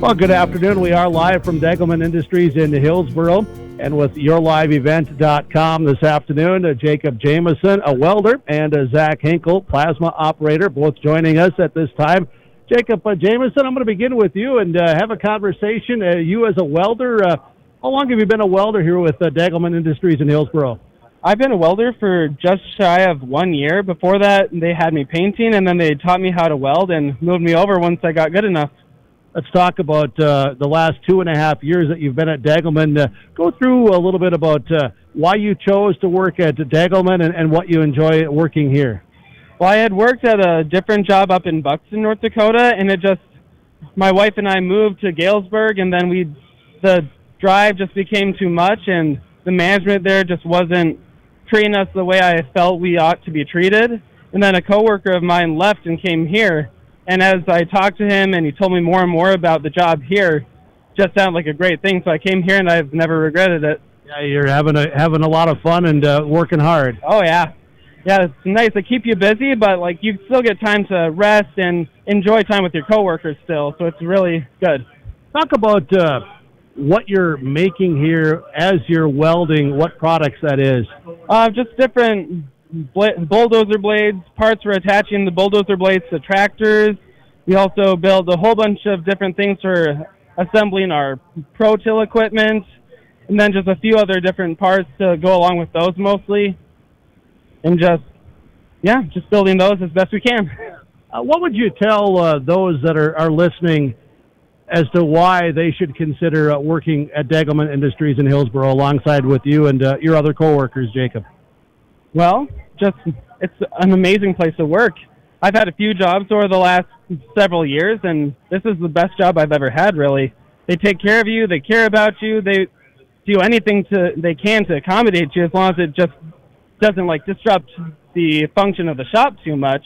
Well, good afternoon. We are live from Degelman Industries in Hillsboro and with YourLiveEvent.com this afternoon. Jacob Jameson, a welder, and Zach Hinkle, plasma operator, both joining us at this time. Jacob Jameson, I'm going to begin with you and have a conversation. You as a welder, how long have you been a welder here with Degelman Industries in Hillsboro? I've been a welder for just shy of 1 year. Before that, they had me painting, and then they taught me how to weld and moved me over once I got good enough. Let's talk about the last 2.5 years that you've been at Degelman. Go through a little bit about why you chose to work at Degelman and what you enjoy working here. Well, I had worked at a different job up in Buxton, North Dakota, and my wife and I moved to Galesburg, and then the drive just became too much, and the management there just wasn't treating us the way I felt we ought to be treated. And then a coworker of mine left and came here. And as I talked to him and he told me more and more about the job here, just sounded like a great thing. So I came here and I've never regretted it. Yeah, you're having a lot of fun and working hard. Oh, yeah. Yeah, it's nice. They keep you busy, but you still get time to rest and enjoy time with your coworkers still. So it's really good. Talk about what you're making here as you're welding, what products that is. Just different bulldozer blades, parts for attaching the bulldozer blades to tractors. We also build a whole bunch of different things for assembling our pro-till equipment, and then just a few other different parts to go along with those mostly. And just building those as best we can. What would you tell those that are listening as to why they should consider working at Degelman Industries in Hillsboro alongside with you and your other coworkers, Jacob? Well, it's an amazing place to work. I've had a few jobs over the last several years, and this is the best job I've ever had, really. They take care of you. They care about you. They do anything they can to accommodate you as long as it just doesn't, disrupt the function of the shop too much.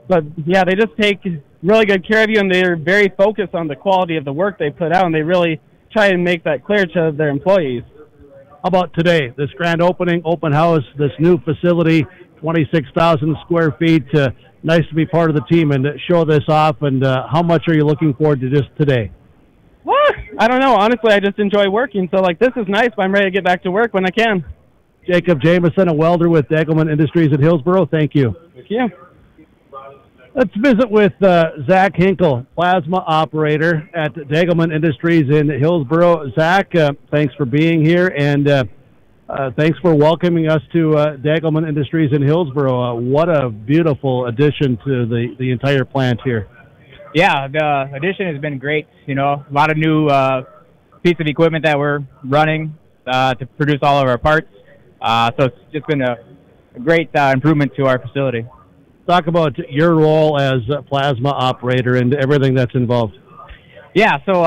But, yeah, they just take really good care of you, and they're very focused on the quality of the work they put out, and they really try and make that clear to their employees. How about today, this grand opening, open house, this new facility, 26,000 square feet. Nice to be part of the team and show this off. And how much are you looking forward to just today? What? I don't know. Honestly, I just enjoy working. So, this is nice, but I'm ready to get back to work when I can. Jacob Jameson, a welder with Degelman Industries in Hillsboro. Thank you. Thank you. Let's visit with Zach Hinkle, plasma operator at Degelman Industries in Hillsboro. Zach, thanks for being here, and thanks for welcoming us to Degelman Industries in Hillsboro. What a beautiful addition to the entire plant here. Yeah, the addition has been great. A lot of new piece of equipment that we're running to produce all of our parts. So it's just been a great improvement to our facility. Talk about your role as a plasma operator and everything that's involved. Yeah, so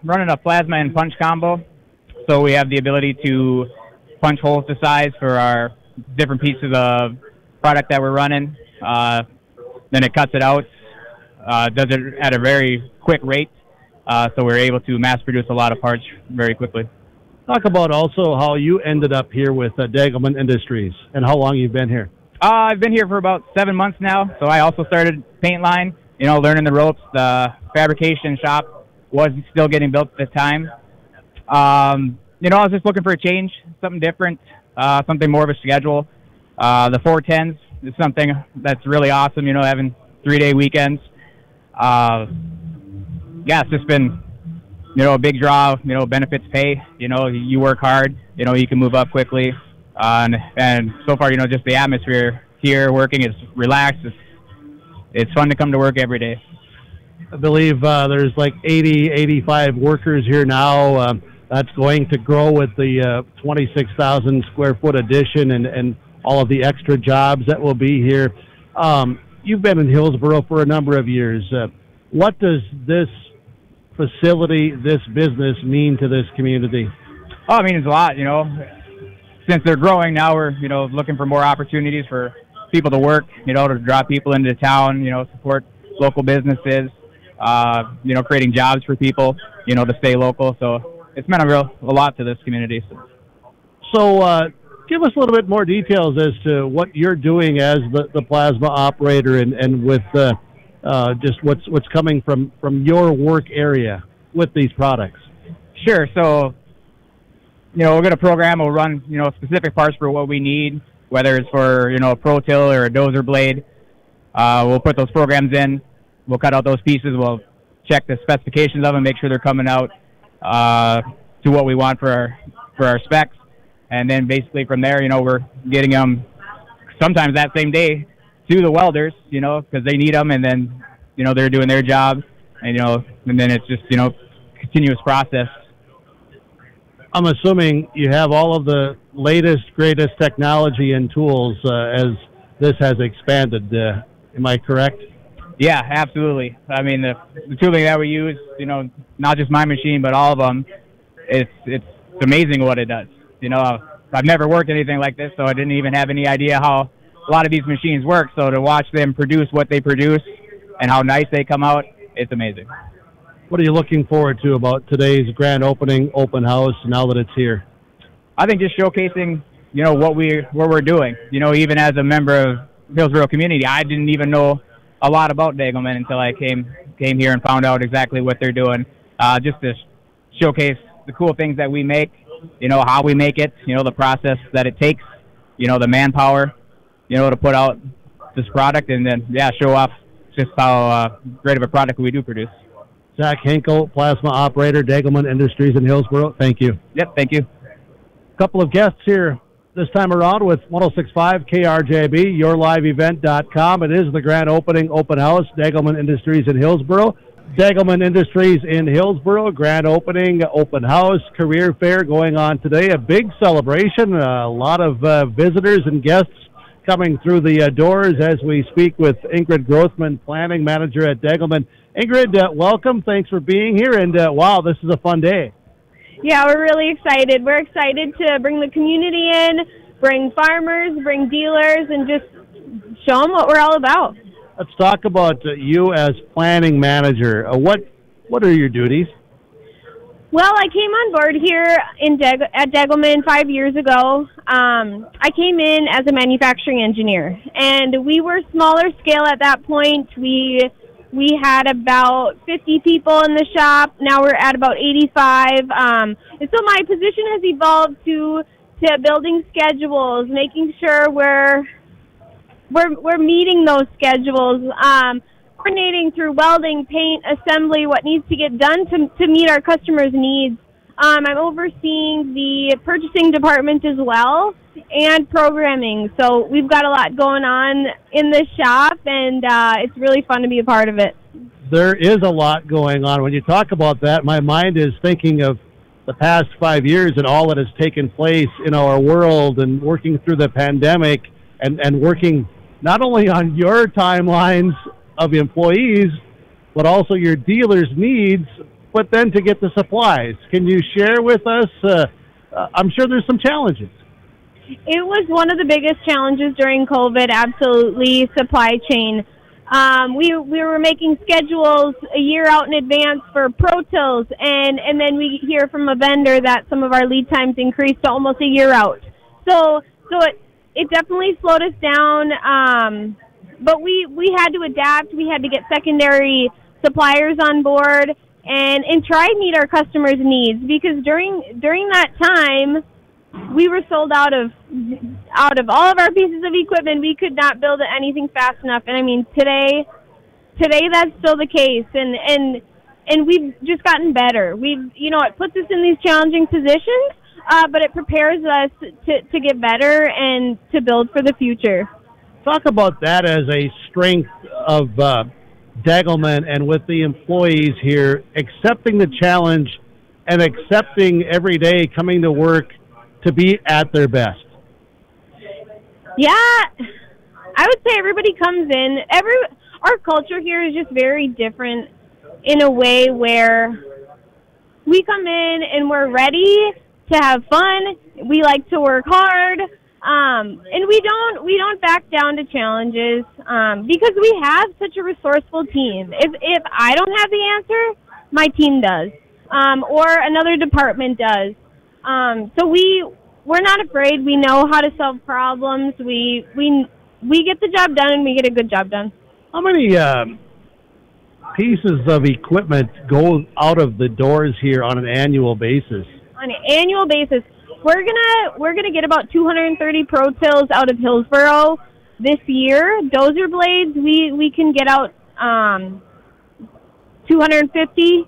running a plasma and punch combo. So we have the ability to punch holes to size for our different pieces of product that we're running. Then it cuts it out, does it at a very quick rate. So we're able to mass produce a lot of parts very quickly. Talk about also how you ended up here with Degelman Industries and how long you've been here. I've been here for about 7 months now, so I also started paint line, learning the ropes. The fabrication shop was still getting built at the time. I was just looking for a change, something different, something more of a schedule. The 410s is something that's really awesome, having 3-day weekends. It's just been, a big draw, benefits pay, you work hard, you can move up quickly. And so far, just the atmosphere here working is relaxed. It's fun to come to work every day. I believe there's 80, 85 workers here now. That's going to grow with the 26,000 square foot addition and all of the extra jobs that will be here. You've been in Hillsboro for a number of years. What does this facility, this business mean to this community? Oh, it means a lot, Since they're growing now, we're, looking for more opportunities for people to work, to draw people into town, support local businesses, creating jobs for people, to stay local. So it's meant a lot to this community. So give us a little bit more details as to what you're doing as the plasma operator and with just what's coming from your work area. with these products? Sure. So, we're going to program, we'll run, specific parts for what we need, whether it's for, a pro till or a dozer blade. We'll put those programs in. We'll cut out those pieces. We'll check the specifications of them, make sure they're coming out to what we want for our specs. And then basically from there, we're getting them sometimes that same day to the welders, because they need them, and then, they're doing their job, and, and then it's just, continuous process. I'm assuming you have all of the latest, greatest technology and tools as this has expanded. Am I correct? Yeah, absolutely. I mean, the tooling that we use, not just my machine, but all of them, it's amazing what it does. I've never worked anything like this, so I didn't even have any idea how a lot of these machines work. So to watch them produce what they produce and how nice they come out, it's amazing. What are you looking forward to about today's grand opening open house now that it's here? I think just showcasing, what we're doing. Even as a member of Hillsboro community, I didn't even know a lot about Degelman until I came here and found out exactly what they're doing. Just to showcase the cool things that we make, how we make it, the process that it takes, the manpower, to put out this product, and then, show off just how great of a product we do produce. Zach Hinkle, plasma operator, Degelman Industries in Hillsboro. Thank you. Yep, thank you. A couple of guests here this time around with 106.5 KRJB, yourliveevent.com. It is the grand opening open house, Degelman Industries in Hillsboro. Degelman Industries in Hillsboro, grand opening open house, career fair going on today. A big celebration, a lot of visitors and guests coming through the doors as we speak with Ingrid Grothman, planning manager at Degelman. Ingrid, welcome. Thanks for being here. And wow, this is a fun day. Yeah, we're really excited. We're excited to bring the community in, bring farmers, bring dealers, and just show them what we're all about. Let's talk about you as planning manager. What are your duties? Well, I came on board here at Degelman 5 years ago. I came in as a manufacturing engineer, and we were smaller scale at that point. We had about 50 people in the shop. Now we're at about 85. And so my position has evolved to building schedules, making sure we're meeting those schedules, coordinating through welding, paint, assembly, what needs to get done to meet our customers' needs. I'm overseeing the purchasing department as well and programming. So we've got a lot going on in the shop, and it's really fun to be a part of it. There is a lot going on. When you talk about that, my mind is thinking of the past 5 years and all that has taken place in our world, and working through the pandemic and working not only on your timelines of employees, but also your dealers' needs, but then to get the supplies. Can you share with us? I'm sure there's some challenges. It was one of the biggest challenges during COVID, absolutely, supply chain. We were making schedules a year out in advance for Pro Tills, and then we hear from a vendor that some of our lead times increased to almost a year out. So it definitely slowed us down, but we had to adapt. We had to get secondary suppliers on board and try and meet our customers' needs, because during that time, we were sold out of all of our pieces of equipment. We could not build anything fast enough. And I mean, today that's still the case. And we've just gotten better. It puts us in these challenging positions, but it prepares us to get better and to build for the future. Talk about that as a strength of Degelman, and with the employees here, accepting the challenge and accepting every day coming to work to be at their best. Yeah, I would say everybody comes in. Our culture here is just very different in a way where we come in and we're ready to have fun. We like to work hard, and we don't back down to challenges because we have such a resourceful team. If I don't have the answer, my team does, or another department does. So we're not afraid. We know how to solve problems. We get the job done, and we get a good job done. How many pieces of equipment go out of the doors here on an annual basis? On an annual basis, we're gonna get about 230 Pro Tills out of Hillsboro this year. Dozer blades, we can get out 250.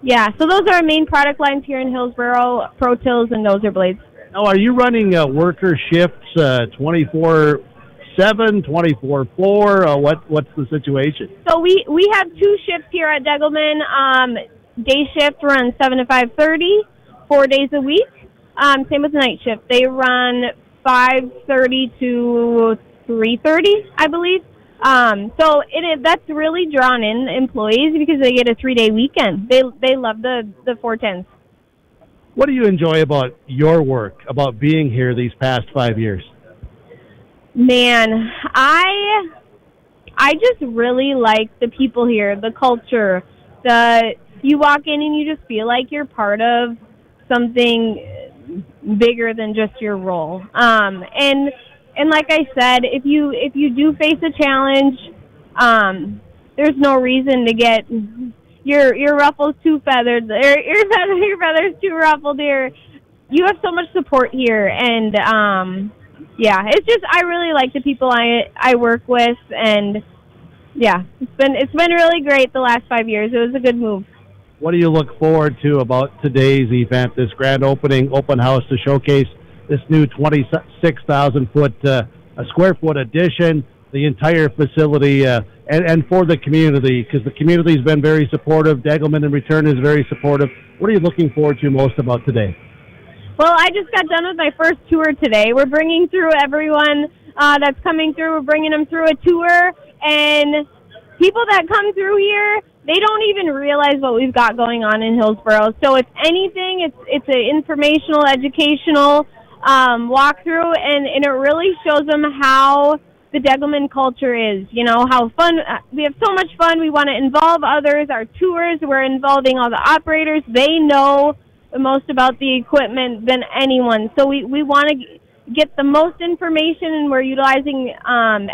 Yeah, so those are our main product lines here in Hillsboro: Pro Tills and Dozer blades. Now, are you running worker shifts 24/7, 24/4? What's the situation? So we have two shifts here at Degelman. Day shift runs 7 to 5:30, 4 days a week. Same with the night shift. They run 5:30 to 3:30, I believe. So that's really drawn in employees because they get a 3-day weekend. They love the 410s. What do you enjoy about your work, about being here these past 5 years? Man, I just really like the people here, the culture. You walk in and you just feel like you're part of something bigger than just your role. And like I said, if you do face a challenge, there's no reason to get your ruffles too feathered, your feathers too ruffled here. You have so much support here, and yeah, it's just I really like the people I work with, and yeah, it's been really great the last 5 years. It was a good move. What do you look forward to about today's event, this grand opening open house to showcase this new 26,000 square foot addition, the entire facility, and for the community, because the community's been very supportive. Degelman in return is very supportive. What are you looking forward to most about today? Well, I just got done with my first tour today. We're bringing through everyone that's coming through. We're bringing them through a tour, and people that come through here, they don't even realize what we've got going on in Hillsboro. So if anything, it's an informational, educational walkthrough, and it really shows them how the Degelman culture is. You know, how fun, we have so much fun. We want to involve others. Our tours, we're involving all the operators. They know the most about the equipment than anyone. So we want to get the most information, and we're utilizing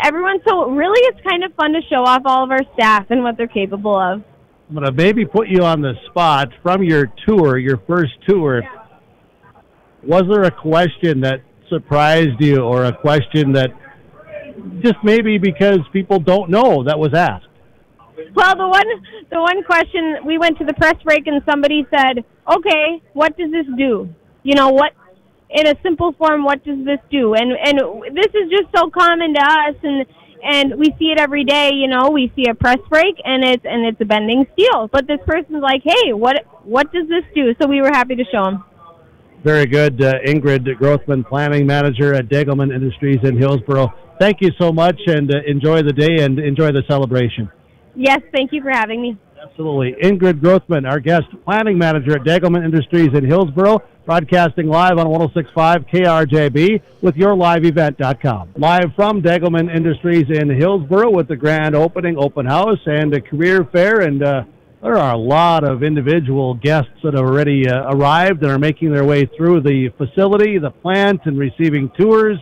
everyone. So really it's kind of fun to show off all of our staff and what they're capable of. I'm going to maybe put you on the spot from your tour, your first tour. Yeah. Was there a question that surprised you, or a question that just maybe because people don't know that was asked? Well, the one question, we went to the press break and somebody said, okay, what does this do? You know, what, in a simple form, what does this do? And this is just so common to us, and we see it every day. You know, we see a press break and it's a bending steel. But this person's like, hey, what does this do? So we were happy to show them. Very good. Ingrid Grothman, Planning Manager at Degelman Industries in Hillsboro. Thank you so much, and enjoy the day and enjoy the celebration. Yes, thank you for having me. Absolutely. Ingrid Grothman, our guest Planning Manager at Degelman Industries in Hillsboro, broadcasting live on 106.5 KRJB with YourLiveEvent.com. Live from Degelman Industries in Hillsboro with the grand opening, open house, and a career fair, and there are a lot of individual guests that have already arrived and are making their way through the facility, the plant, and receiving tours.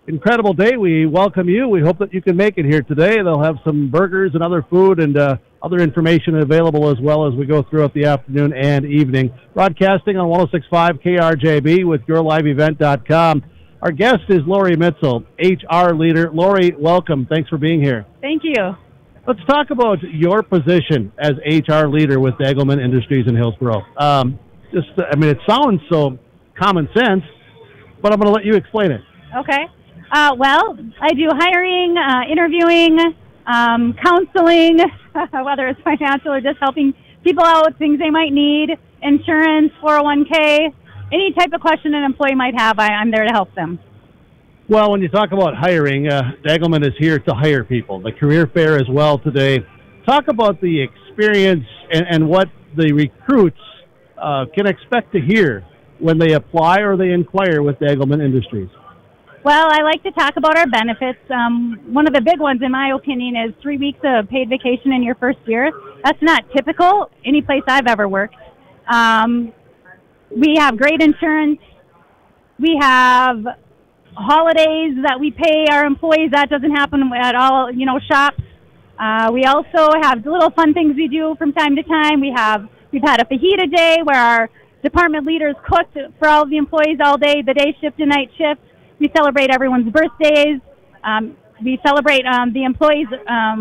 Incredible day. We welcome you. We hope that you can make it here today. They'll have some burgers and other food and other information available as well as we go throughout the afternoon and evening. Broadcasting on 106.5 KRJB with YourLiveEvent.com. Our guest is Lori Mitzel, HR leader. Lori, welcome. Thanks for being here. Thank you. Let's talk about your position as HR leader with Degelman Industries in Hillsboro. It sounds so common sense, but I'm going to let you explain it. Okay. Well, I do hiring, interviewing, counseling, whether it's financial or just helping people out with things they might need, insurance, 401k, any type of question an employee might have, I'm there to help them. Well, when you talk about hiring, Degelman is here to hire people. The career fair as well today. Talk about the experience and what the recruits can expect to hear when they apply or they inquire with Degelman Industries. Well, I like to talk about our benefits. One of the big ones, in my opinion, is 3 weeks of paid vacation in your first year. That's not typical any place I've ever worked. We have great insurance. We have holidays that we pay our employees. That doesn't happen at all, shops. We also have little fun things we do from time to time. We've had a fajita day where our department leaders cooked for all of the employees all day, the day shift and night shift. We celebrate everyone's birthdays. We celebrate the employees'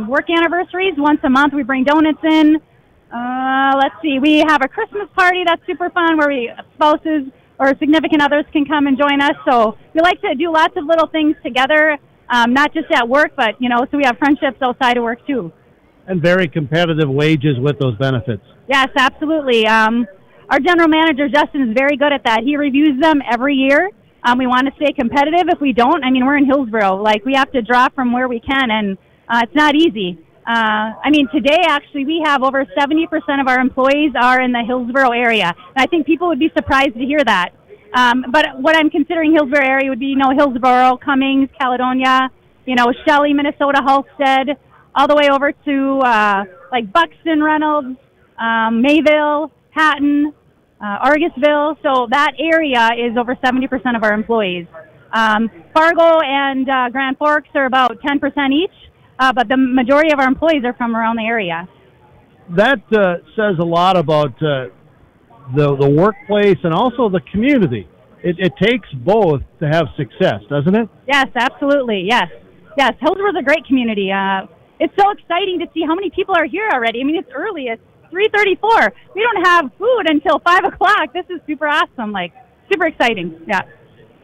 work anniversaries once a month. We bring donuts in. Let's see. We have a Christmas party that's super fun where spouses or significant others can come and join us. So we like to do lots of little things together, not just at work, but, so we have friendships outside of work too. And very competitive wages with those benefits. Yes, absolutely. Our general manager, Justin, is very good at that. He reviews them every year. We want to stay competitive. If we don't, we're in Hillsborough. We have to draw from where we can, and it's not easy. Today, actually, we have over 70% of our employees are in the Hillsborough area. And I think people would be surprised to hear that. But what I'm considering Hillsborough area would be, Hillsborough, Cummings, Caledonia, Shelley, Minnesota, Halstead, all the way over to, Buxton, Reynolds, Mayville, Hatton, Argusville. So that area is over 70% of our employees. Fargo and Grand Forks are about 10% each. But the majority of our employees are from around the area. That says a lot about the workplace and also the community. It takes both to have success, doesn't it? Yes, absolutely. Yes. Hillsborough's a great community. It's so exciting to see how many people are here already. It's early. It's 3:34. We don't have food until 5 o'clock. This is super awesome. Super exciting. Yeah.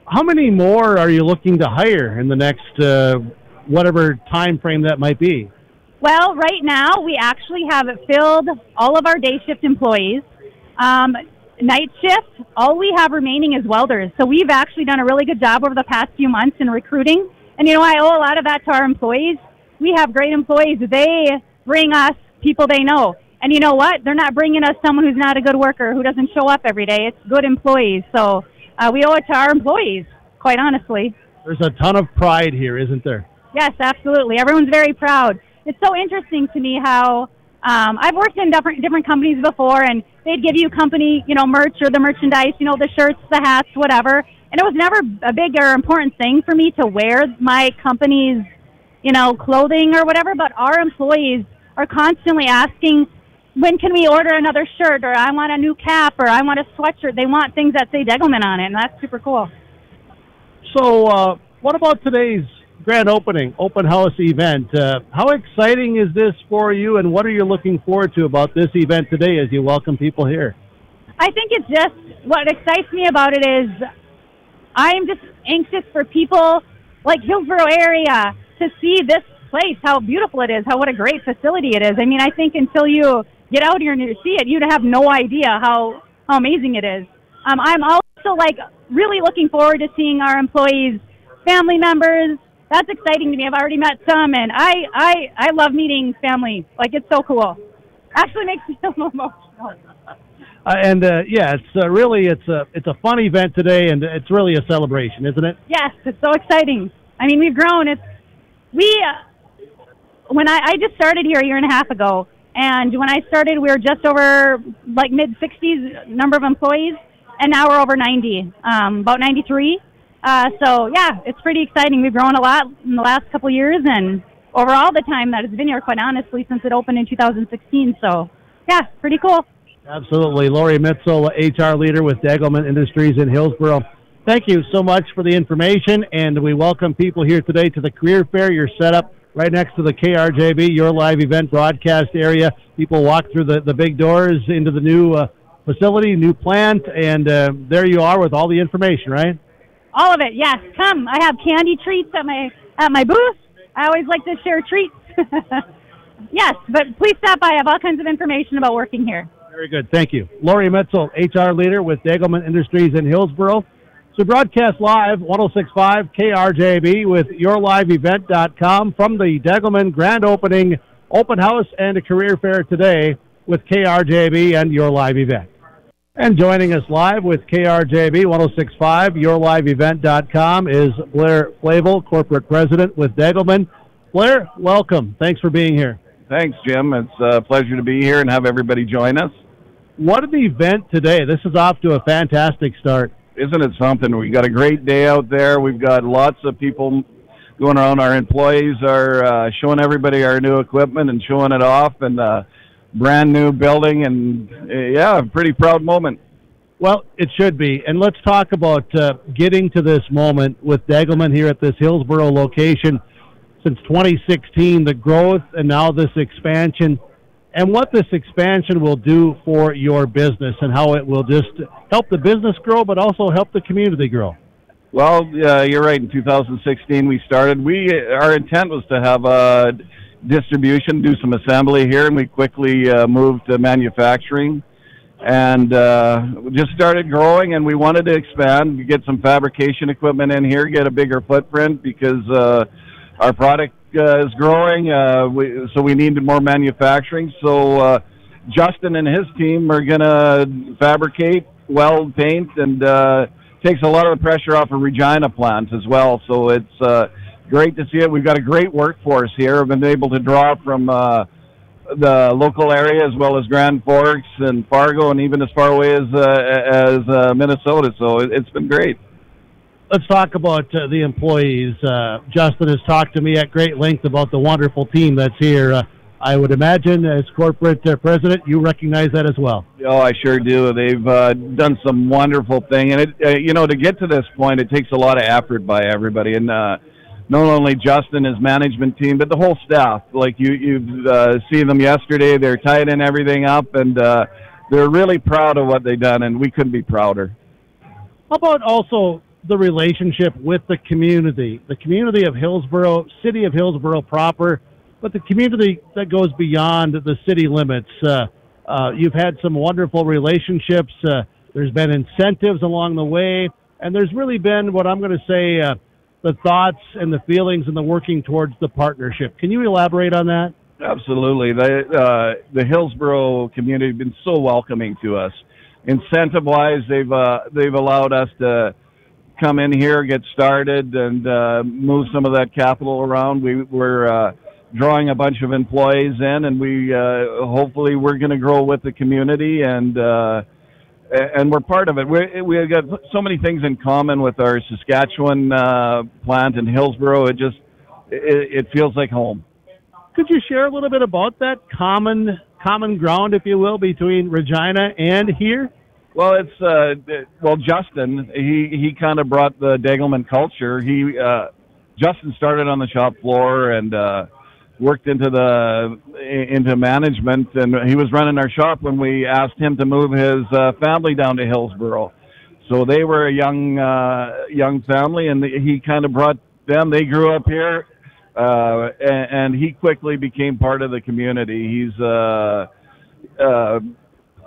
How many more are you looking to hire in the next whatever time frame that might be? Well, right now we actually have filled all of our day shift employees. Night shift, all we have remaining is welders. So we've actually done a really good job over the past few months in recruiting. And I owe a lot of that to our employees. We have great employees. They bring us people they know. And you know what? They're not bringing us someone who's not a good worker, who doesn't show up every day. It's good employees. So we owe it to our employees, quite honestly. There's a ton of pride here, isn't there? Yes, absolutely. Everyone's very proud. It's so interesting to me how I've worked in different companies before, and they'd give you company, merch or the merchandise, the shirts, the hats, whatever. And it was never a big or important thing for me to wear my company's, clothing or whatever. But our employees are constantly asking, when can we order another shirt, or I want a new cap, or I want a sweatshirt. They want things that say Degelman on it, and that's super cool. So what about today's grand open house event? How exciting is this for you, and what are you looking forward to about this event today as you welcome people here? I think it's just, what excites me about it is I'm just anxious for people like Hillsborough area to see this place, how beautiful it is, what a great facility it is. I think until you get out here and you see it, you'd have no idea how amazing it is. I'm also really looking forward to seeing our employees' family members. That's exciting to me. I've already met some, and I love meeting family. It's so cool. Actually makes me feel emotional. It's a fun event today, and it's really a celebration, isn't it? Yes, it's so exciting. We've grown. When I just started here a year and a half ago, and when I started, we were just over mid-60s number of employees, and now we're over 90, about 93. It's pretty exciting. We've grown a lot in the last couple of years, and overall the time that it's been here, quite honestly, since it opened in 2016. So, pretty cool. Absolutely. Lori Mitzel, HR leader with Degelman Industries in Hillsborough. Thank you so much for the information, and we welcome people here today to the Career Fair. You're set up right next to the KRJB, your live event broadcast area. People walk through the big doors into the new facility, new plant, and there you are with all the information, right? All of it, yes. Come. I have candy treats at my booth. I always like to share treats. Yes, but please stop by. I have all kinds of information about working here. Very good. Thank you. Lori Mitzel, HR leader with Degelman Industries in Hillsborough. So broadcast live, 106.5 KRJB with yourliveevent.com from the Degelman Grand Opening Open House and a Career Fair today with KRJB and Your Live Event. And joining us live with KRJB 106.5, yourliveevent.com is Blair Flavel, Corporate President with Degelman. Blair, welcome. Thanks for being here. Thanks, Jim. It's a pleasure to be here and have everybody join us. What an event today. This is off to a fantastic start. Isn't it something? We got a great day out there. We've got lots of people going around. Our employees are showing everybody our new equipment and showing it off, and brand new building, and yeah, a pretty proud moment. Well, it should be. And let's talk about getting to this moment with Degelman here at this Hillsboro location since 2016, the growth and now this expansion, and what this expansion will do for your business and how it will just help the business grow, but also help the community grow. Well, you're right. In 2016, we started. Our intent was to have distribution, do some assembly here, and we quickly moved to manufacturing. And just started growing, and we wanted to expand, get some fabrication equipment in here, get a bigger footprint because our product is growing, so we needed more manufacturing. So Justin and his team are going to fabricate, weld, paint, and takes a lot of the pressure off of Regina plants as well. So it's great to see it. We've got a great workforce here. I've been able to draw from the local area as well as Grand Forks and Fargo, and even as far away as Minnesota. So it's been great. Let's talk about the employees. Justin has talked to me at great length about the wonderful team that's here. I would imagine as corporate president, you recognize that as well. Oh, I sure do. They've done some wonderful thing, and to get to this point, it takes a lot of effort by everybody, and not only Justin, his management team, but the whole staff. Like you've seen them yesterday. They're tidying everything up, and they're really proud of what they've done, and we couldn't be prouder. How about also the relationship with the community of Hillsboro, city of Hillsboro proper, but the community that goes beyond the city limits? You've had some wonderful relationships. There's been incentives along the way, and there's really been what I'm going to say the thoughts and the feelings and the working towards the partnership. Can you elaborate on that? Absolutely. The Hillsboro community has been so welcoming to us. Incentive-wise, they've allowed us to come in here, get started, and move some of that capital around. We're drawing a bunch of employees in, and hopefully we're going to grow with the community, and we're part of it. We've got so many things in common with our Saskatchewan plant in Hillsboro. It feels like home. Could you share a little bit about that common ground, if you will, between Regina and here? Well, Justin, he kind of brought the Degelman culture. Justin started on the shop floor and worked into management, and he was running our shop when we asked him to move his family down to Hillsboro. So they were a young family, and he kind of brought them. They grew up here, and he quickly became part of the community. He's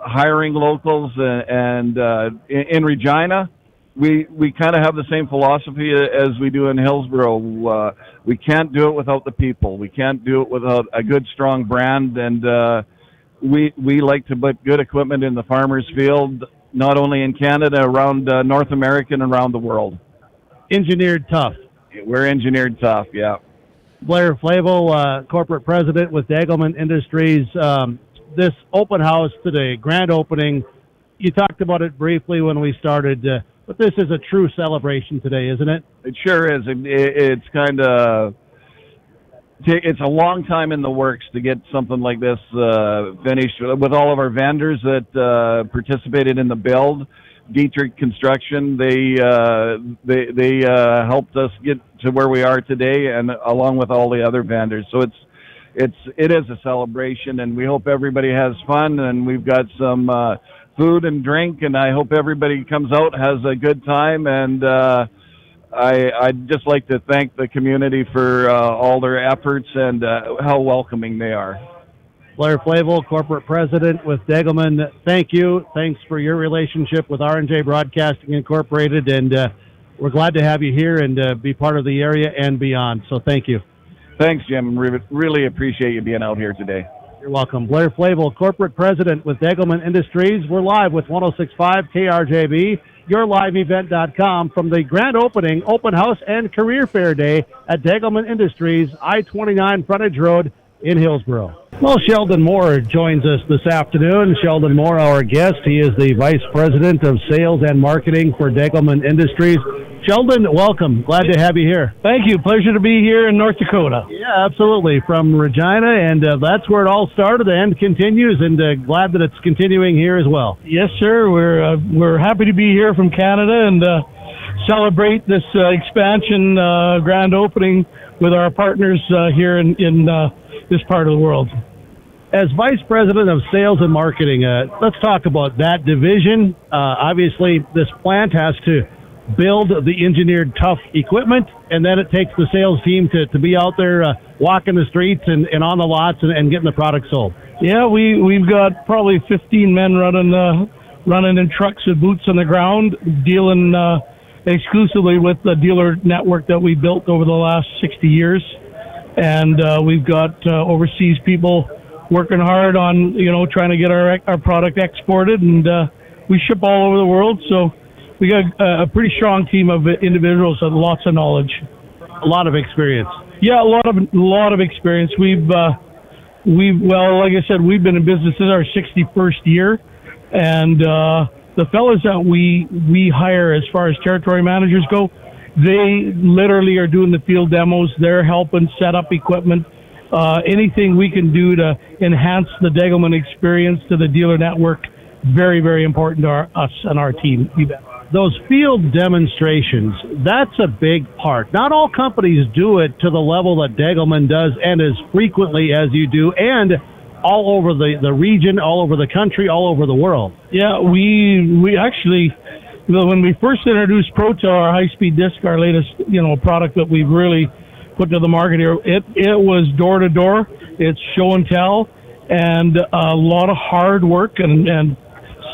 hiring locals, and in Regina, we kind of have the same philosophy as we do in Hillsboro. We can't do it without the people. We can't do it without a good, strong brand, and we like to put good equipment in the farmer's field, not only in Canada, around North America and around the world. Engineered tough. We're engineered tough, yeah. Blair Flavel, corporate president with Degelman Industries. This open house today, grand opening, you talked about it briefly when we started, but this is a true celebration today, isn't it? It sure is. It's kind of, it's a long time in the works to get something like this finished with all of our vendors that participated in the build. Dietrich Construction, they helped us get to where we are today, and along with all the other vendors. So it is a celebration, and we hope everybody has fun, and we've got some food and drink, and I hope everybody comes out, has a good time, and I'd just like to thank the community for all their efforts and how welcoming they are. Blair Flavel, corporate president with Degelman, thank you. Thanks for your relationship with R&J Broadcasting Incorporated, and we're glad to have you here and be part of the area and beyond, so thank you. Thanks, Jim. Really appreciate you being out here today. You're welcome. Blair Flavel, corporate president with Degelman Industries. We're live with 106.5 KRJB, yourliveevent.com from the grand opening, open house, and career fair day at Degelman Industries, I-29 Frontage Road in Hillsboro. Well, Sheldon Moore joins us this afternoon. Sheldon Moore, our guest. He is the vice president of sales and marketing for Degelman Industries. Sheldon, welcome. Glad to have you here. Thank you. Pleasure to be here in North Dakota. Yeah, absolutely. From Regina, and that's where it all started and continues, and glad that it's continuing here as well. Yes, sir. We're happy to be here from Canada and celebrate this expansion grand opening with our partners here in this part of the world. As Vice President of Sales and Marketing, let's talk about that division. Obviously, this plant has to build the engineered tough equipment, and then it takes the sales team to be out there walking the streets and on the lots and getting the product sold. Yeah, we've got probably 15 men running in trucks with boots on the ground, dealing exclusively with the dealer network that we built over the last 60 years. And we've got overseas people working hard on, trying to get our product exported, and we ship all over the world. So we got a pretty strong team of individuals with lots of knowledge. A lot of experience. Yeah, a lot of experience. We've like I said, we've been in business. This is our 61st year, and the fellas that we hire as far as territory managers go, they literally are doing the field demos. They're helping set up equipment. Anything we can do to enhance the Degelman experience to the dealer network, very, very important to us and our team. You bet. Those field demonstrations, that's a big part. Not all companies do it to the level that Degelman does and as frequently as you do, and all over the region, all over the country, all over the world. Yeah, we actually, when we first introduced ProTel, our high-speed disc, our latest, product that we've really put to the market here, it was door-to-door. It's show and tell, and a lot of hard work and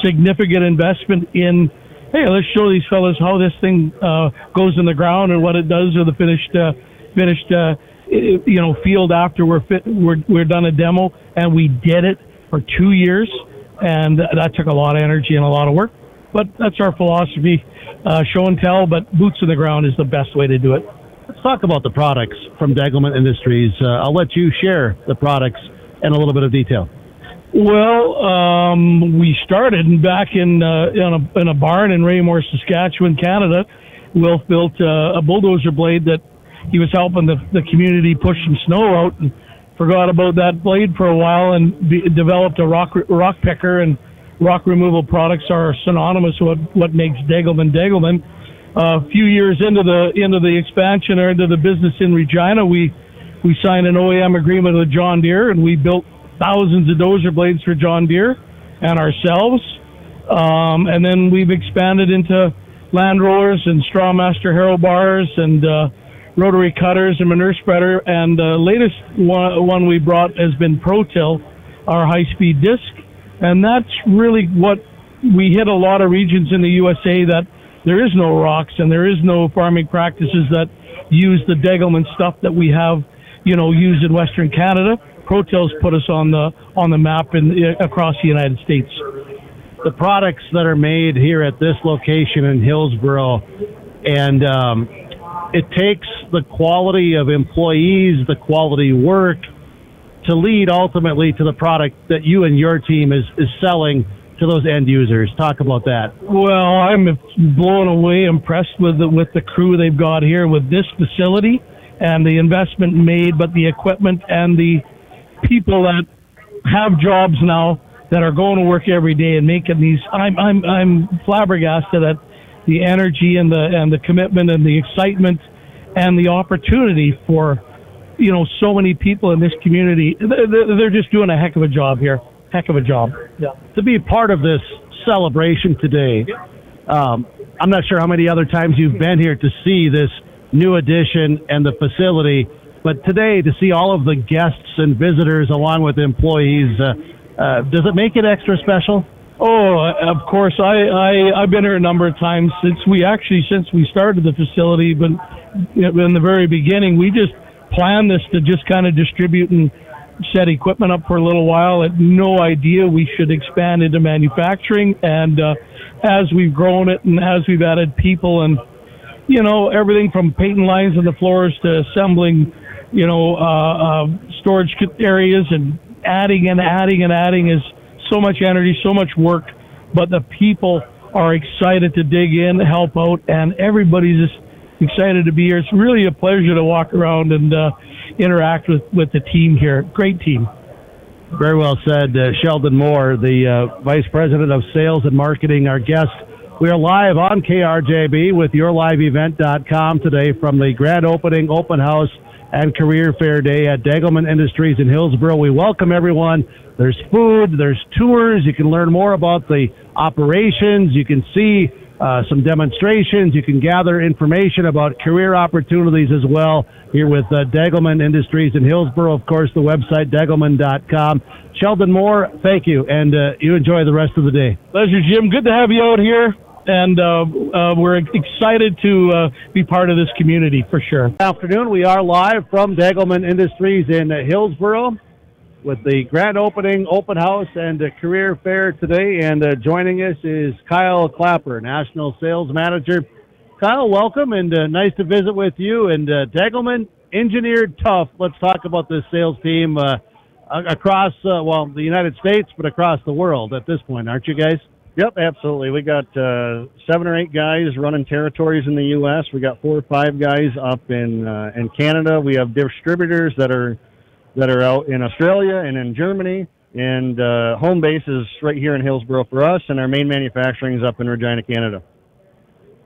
significant investment in, hey, let's show these fellas how this thing goes in the ground and what it does with the finished field after we're done a demo. And we did it for 2 years, and that took a lot of energy and a lot of work. But that's our philosophy, show and tell, but boots on the ground is the best way to do it. Let's talk about the products from Degelman Industries. I'll let you share the products in a little bit of detail. Well, we started back in a barn in Raymore, Saskatchewan, Canada. Wilf built a bulldozer blade that he was helping the community push some snow out, and forgot about that blade for a while, and developed a rock picker. And rock removal products are synonymous with what makes Degelman Degelman. A few years into the expansion or into the business in Regina, we signed an OEM agreement with John Deere, and we built thousands of dozer blades for John Deere and ourselves. And then we've expanded into land rollers and Strawmaster harrow bars and rotary cutters and manure spreader. And the latest one we brought has been ProTel, our high-speed disc. And that's really what we hit a lot of regions in the USA that there is no rocks and there is no farming practices that use the Degelman stuff that we have, used in Western Canada. ProTel's put us on the map across the United States. The products that are made here at this location in Hillsboro, and it takes the quality of employees, the quality work, to lead ultimately to the product that you and your team is selling to those end users. Talk about that. Well, I'm blown away, impressed with the crew they've got here with this facility and the investment made, but the equipment and the people that have jobs now that are going to work every day and making these. I'm flabbergasted at the energy and the commitment and the excitement and the opportunity for so many people in this community. They're just doing a heck of a job here. Heck of a job. Yeah. To be part of this celebration today, I'm not sure how many other times you've been here to see this new addition and the facility, but today to see all of the guests and visitors along with employees, does it make it extra special? Oh, of course. I've been here a number of times since we started the facility, but in the very beginning, we just planned this to just kind of distribute and set equipment up for a little while. Had no idea we should expand into manufacturing, and as we've grown it and as we've added people and everything from painting lines on the floors to assembling storage areas and adding is so much energy, so much work, but the people are excited to dig in, help out, and everybody's just excited to be here. It's really a pleasure to walk around and interact with the team here. Great team. Very well said. Sheldon Moore, the Vice President of Sales and Marketing, our guest. We are live on KRJB with YourLiveEvent.com today from the grand opening, open house, and career fair day at Degelman Industries in Hillsboro. We welcome everyone. There's food, there's tours. You can learn more about the operations. You can see some demonstrations. You can gather information about career opportunities as well here with Degelman Industries in Hillsboro. Of course, the website, Degelman.com. Sheldon Moore, thank you, and you enjoy the rest of the day. Pleasure, Jim. Good to have you out here, and we're excited to be part of this community for sure. Good afternoon. We are live from Degelman Industries in Hillsboro with the grand opening, open house, and career fair today. And joining us is Kyle Clapper, National Sales Manager. Kyle, welcome, and nice to visit with you. And Degelman, engineered tough. Let's talk about this sales team across, the United States, but across the world at this point, aren't you guys? Yep, absolutely. We got 7 or 8 guys running territories in the U.S. We got 4 or 5 guys up in Canada. We have distributors that are out in Australia and in Germany, and home base is right here in Hillsboro for us, and our main manufacturing is up in Regina, Canada.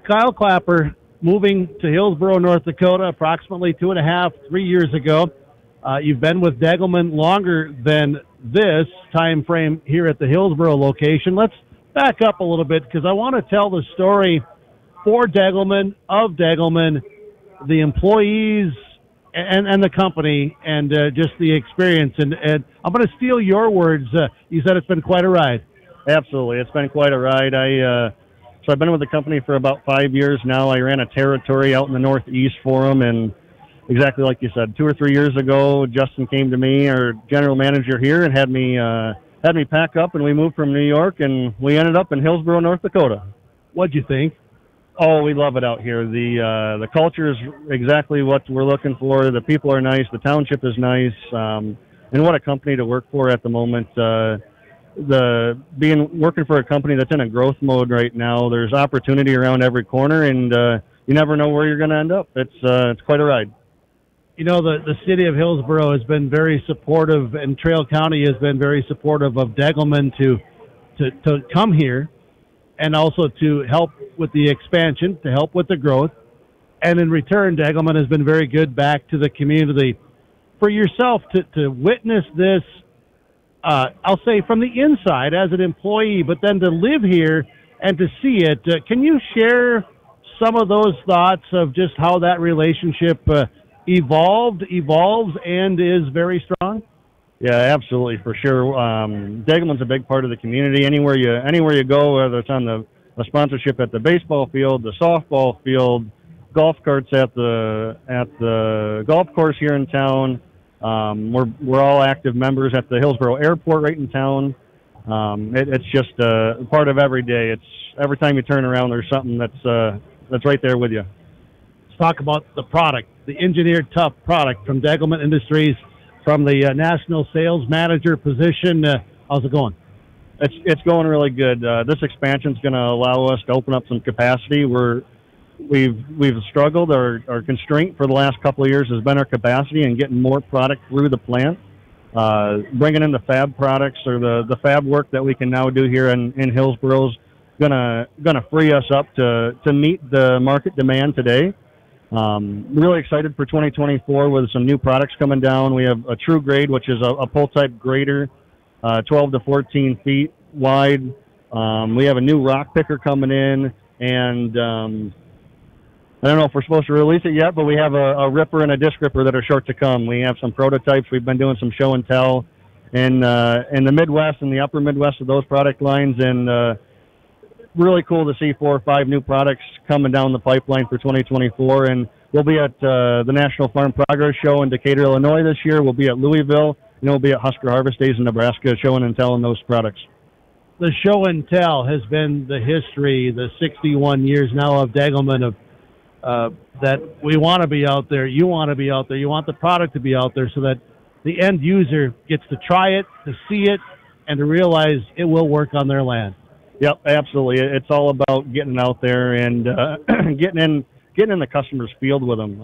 Kyle Clapper, moving to Hillsboro, North Dakota, approximately 2.5, 3 years ago. You've been with Degelman longer than this time frame here at the Hillsboro location. Let's back up a little bit because I want to tell the story for Degelman, of Degelman, the employees, and the company, and just the experience. And I'm going to steal your words. You said it's been quite a ride. Absolutely. It's been quite a ride. So I've been with the company for about 5 years now. I ran a territory out in the Northeast for them, and exactly like you said, 2 or 3 years ago, Justin came to me, our general manager here, and had me pack up, and we moved from New York, and we ended up in Hillsboro, North Dakota. What'd you think? Oh, we love it out here. The culture is exactly what we're looking for. The people are nice. The township is nice. And what a company to work for at the moment. Working for a company that's in a growth mode right now. There's opportunity around every corner, and you never know where you're going to end up. It's quite a ride. You know, the city of Hillsboro has been very supportive, and Trail County has been very supportive of Degelman to come here, and also to help with the expansion, to help with the growth. And in return, Degelman has been very good back to the community. For yourself to witness this, I'll say from the inside as an employee, but then to live here and to see it, can you share some of those thoughts of just how that relationship evolves, and is very strong? Yeah, absolutely, for sure. Degelman's a big part of the community. Anywhere you go, whether it's on the sponsorship at the baseball field, the softball field, golf carts at the golf course here in town. We're all active members at the Hillsboro Airport right in town. It's just a part of every day. It's every time you turn around, there's something that's right there with you. Let's talk about the product, the engineered tough product from Degelman Industries. From the National Sales Manager position, how's it going? It's going really good. This expansion is going to allow us to open up some capacity. We've struggled. Our constraint for the last couple of years has been our capacity and getting more product through the plant. Bringing in the fab products, or the fab work that we can now do here in Hillsboro, is gonna free us up to meet the market demand today. Really excited for 2024 with some new products coming down. We have a True Grade, which is a pull-type grader, 12 to 14 feet wide. We have a new rock picker coming in, and I don't know if we're supposed to release it yet, but we have a ripper and a disc ripper that are short to come. We have some prototypes. We've been doing some show and tell in the Midwest and the upper Midwest of those product lines, and really cool to see 4 or 5 new products coming down the pipeline for 2024. And we'll be at the National Farm Progress Show in Decatur, Illinois this year. We'll be at Louisville, and we'll be at Husker Harvest Days in Nebraska, showing and telling those products. The show and tell has been the history, the 61 years now of Degelman, of that we want to be out there, you want to be out there, you want the product to be out there so that the end user gets to try it, to see it, and to realize it will work on their land. Yep, absolutely. It's all about getting out there and getting in the customer's field with them.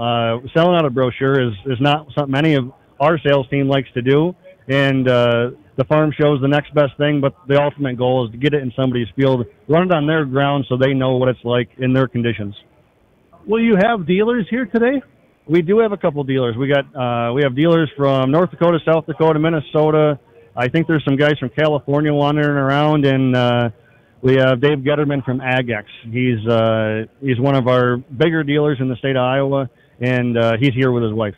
Selling out a brochure is not something any of our sales team likes to do, and the farm show is the next best thing. But the ultimate goal is to get it in somebody's field, run it on their ground, so they know what it's like in their conditions. Will you have dealers here today? We do have a couple dealers. We have dealers from North Dakota, South Dakota, Minnesota. I think there's some guys from California wandering around, and we have Dave Getterman from AgX. He's one of our bigger dealers in the state of Iowa, and he's here with his wife.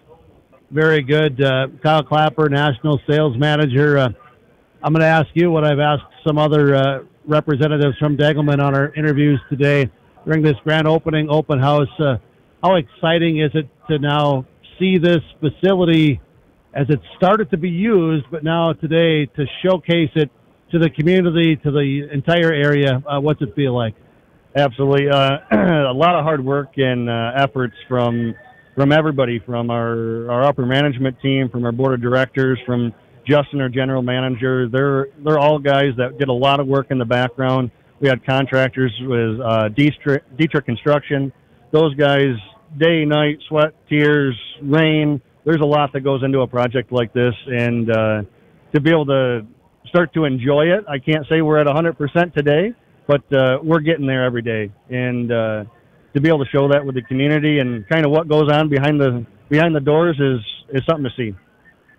Very good. Kyle Clapper, National Sales Manager. I'm going to ask you what I've asked some other representatives from Degelman on our interviews today during this grand opening open house. How exciting is it to now see this facility as it started to be used, but now today to showcase it to the community, to the entire area? What's it feel like? Absolutely. A lot of hard work and efforts from everybody, from our upper management team, from our board of directors, from Justin, our general manager. They're all guys that did a lot of work in the background. We had contractors with Dietrich Construction. Those guys, day, night, sweat, tears, rain. There's a lot that goes into a project like this, and to be able to start to enjoy it, I can't say we're at 100% today, but we're getting there every day. And to be able to show that with the community and kind of what goes on behind the doors is something to see.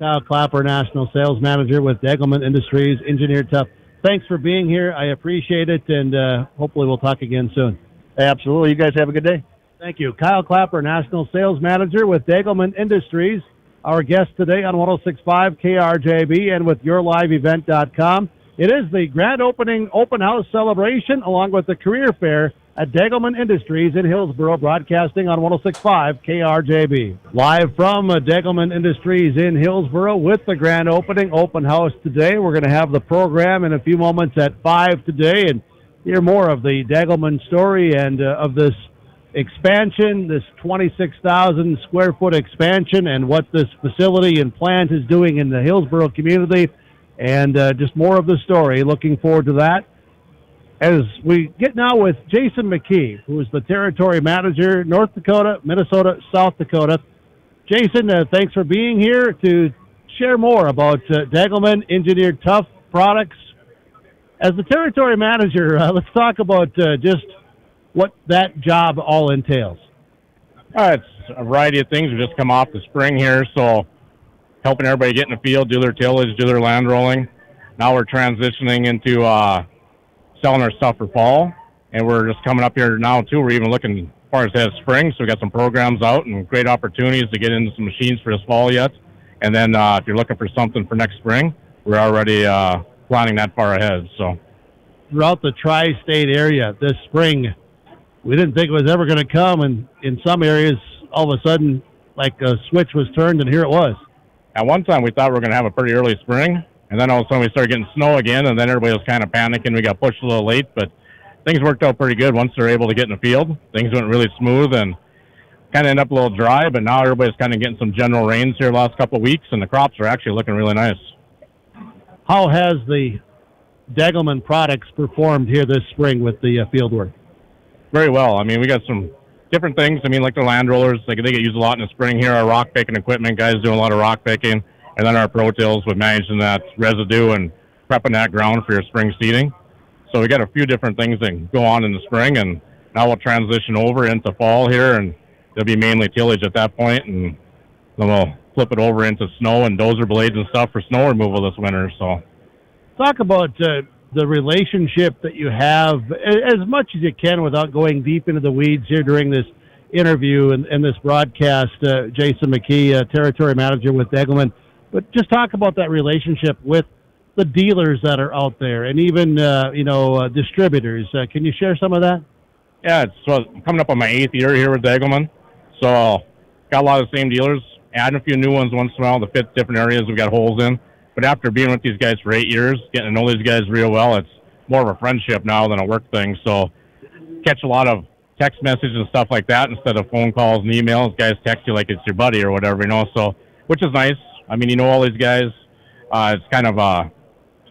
Kyle Clapper, National Sales Manager with Degelman Industries, Engineered Tough. Thanks for being here. I appreciate it, and hopefully we'll talk again soon. Absolutely. You guys have a good day. Thank you. Kyle Clapper, National Sales Manager with Degelman Industries, our guest today on 106.5 KRJB and with YourLiveEvent.com. It is the grand opening open house celebration along with the career fair at Degelman Industries in Hillsboro, broadcasting on 106.5 KRJB. Live from Degelman Industries in Hillsboro with the grand opening open house today. We're going to have the program in a few moments at 5 today and hear more of the Degelman story and of this expansion, this 26,000 square foot expansion, and what this facility and plant is doing in the Hillsboro community, and just more of the story. Looking forward to that. As we get now with Jason McKee, who is the territory manager, North Dakota, Minnesota, South Dakota. Jason, thanks for being here to share more about Degelman Engineered Tough products. As the territory manager, let's talk about just what that job all entails. It's a variety of things. We just come off the spring here, so helping everybody get in the field, do their tillage, do their land rolling. Now we're transitioning into selling our stuff for fall, and we're just coming up here now, too. We're even looking as far as ahead of spring, so we got some programs out and great opportunities to get into some machines for this fall yet. And then if you're looking for something for next spring, we're already planning that far ahead. So throughout the tri-state area this spring, we didn't think it was ever going to come, and in some areas, all of a sudden, like a switch was turned, and here it was. At one time, we thought we were going to have a pretty early spring, and then all of a sudden we started getting snow again, and then everybody was kind of panicking. We got pushed a little late, but things worked out pretty good once they were able to get in the field. Things went really smooth and kind of ended up a little dry, but now everybody's kind of getting some general rains here the last couple of weeks, and the crops are actually looking really nice. How has the Degelman products performed here this spring with the field work? Very well. I mean, we got some different things. I mean, like the land rollers, they get used a lot in the spring here. Our rock picking equipment, guys doing a lot of rock picking. And then our pro tills with managing that residue and prepping that ground for your spring seeding. So we got a few different things that go on in the spring, and now we'll transition over into fall here, and it'll be mainly tillage at that point, and then we'll flip it over into snow and dozer blades and stuff for snow removal this winter. So talk about the relationship that you have as much as you can without going deep into the weeds here during this interview and this broadcast. Jason McKee, territory manager with Degelman. But just talk about that relationship with the dealers that are out there and even, distributors. Can you share some of that? Yeah, it's coming up on my 8th year here with Degelman. So got a lot of the same dealers, adding a few new ones once in a while to fit different areas we've got holes in. But after being with these guys for 8 years, getting to know these guys real well, it's more of a friendship now than a work thing. So catch a lot of text messages and stuff like that instead of phone calls and emails. Guys text you like it's your buddy or whatever, so which is nice. I mean, you know all these guys. It's kind of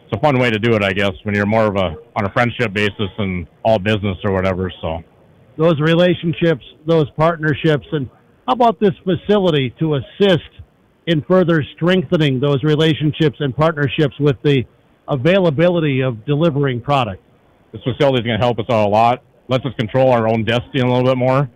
it's a fun way to do it, I guess, when you're more of on a friendship basis and all business or whatever. So those relationships, those partnerships, and how about this facility to assist in further strengthening those relationships and partnerships with the availability of delivering product? This facility is going to help us out a lot. Lets us control our own destiny a little bit more.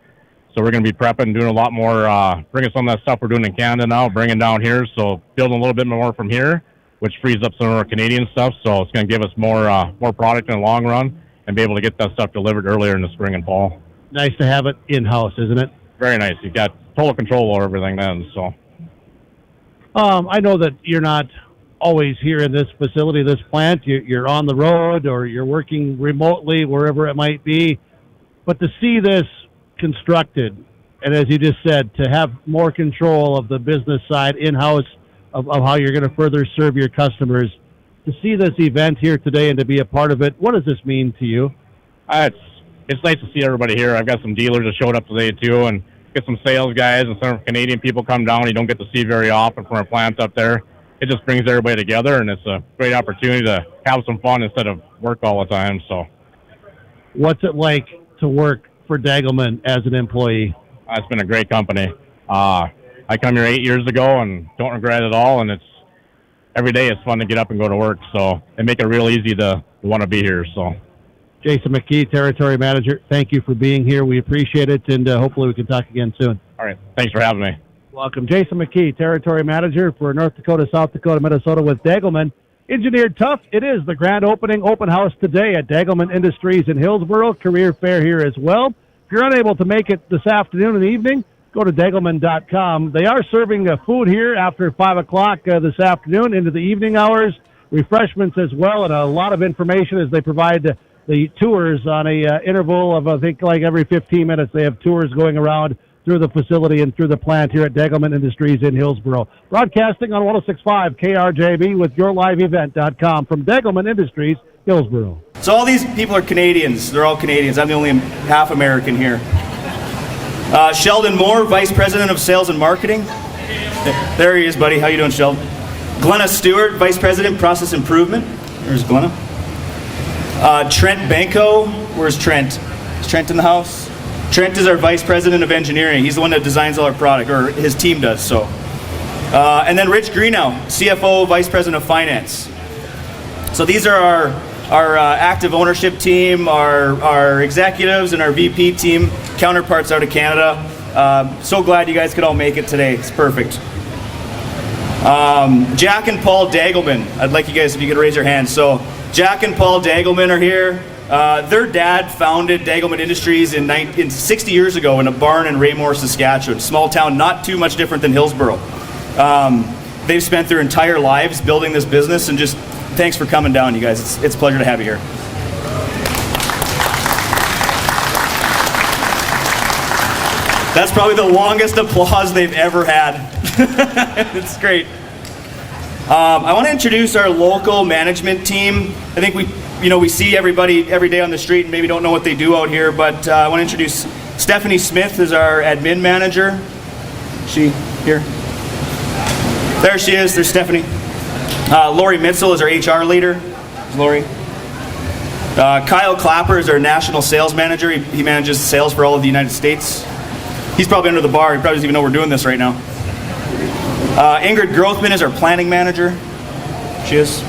So we're going to be prepping, doing a lot more, bringing some of that stuff we're doing in Canada now, bringing down here. So building a little bit more from here, which frees up some of our Canadian stuff. So it's going to give us more product in the long run and be able to get that stuff delivered earlier in the spring and fall. Nice to have it in-house, isn't it? Very nice. You've got total control over everything then. So I know that you're not always here in this facility, this plant. You're on the road or you're working remotely, wherever it might be. But to see this constructed, and as you just said, to have more control of the business side in-house of how you're going to further serve your customers, to see this event here today and to be a part of it, what does this mean to you? It's nice to see everybody here. I've got some dealers that showed up today too, and get some sales guys and some Canadian people come down you don't get to see very often from our plants up there. It just brings everybody together, and it's a great opportunity to have some fun instead of work all the time. So, what's it like to work for Degelman as an employee? It's been a great company. I come here 8 years ago and don't regret it at all, and it's every day it's fun to get up and go to work. So they make it real easy to want to be here. So, Jason McKee, Territory Manager, thank you for being here. We appreciate it, and hopefully we can talk again soon. All right. Thanks for having me. Welcome. Jason McKee, Territory Manager for North Dakota, South Dakota, Minnesota with Degelman. Engineered tough. It is the grand opening open house today at Degelman Industries in Hillsboro. Career fair here as well. If you're unable to make it this afternoon and evening, go to Degelman.com. They are serving food here after 5 o'clock this afternoon into the evening hours, refreshments as well, and a lot of information as they provide the tours on a interval of, I think, like every 15 minutes. They have tours going around through the facility and through the plant here at Degelman Industries in Hillsboro. Broadcasting on 106.5 KRJB with YourLiveEvent.com from Degelman Industries, Hillsboro. So all these people are Canadians. They're all Canadians. I'm the only half American here. Sheldon Moore, Vice President of Sales and Marketing. There he is, buddy. How you doing, Sheldon? Glenna Stewart, Vice President, Process Improvement. There's Glenna. Trent Banco. Where's Trent? Is Trent in the house? Trent is our Vice President of Engineering. He's the one that designs all our product, or his team does so. And then Rich Greenow, CFO, Vice President of Finance. So these are our active ownership team, our executives, and our VP team counterparts out of Canada. So glad you guys could all make it today. It's perfect. Jack and Paul Degelman. I'd like you guys, if you could raise your hands. So Jack and Paul Degelman are here. Their dad founded Degelman Industries in 60 years ago in a barn in Raymore, Saskatchewan. Small town, not too much different than Hillsboro. They've spent their entire lives building this business, and just thanks for coming down, you guys. It's a pleasure to have you here. That's probably the longest applause they've ever had. It's great. I want to introduce our local management team. I think we see everybody every day on the street and maybe don't know what they do out here, but I want to introduce Stephanie Smith is our admin manager. She here? There she is. There's Stephanie. Lori Mitzel is our HR leader. Lori. Kyle Clapper is our national sales manager. He manages sales for all of the United States. He's probably under the bar. He probably doesn't even know we're doing this right now. Ingrid Grothman is our planning manager. She is.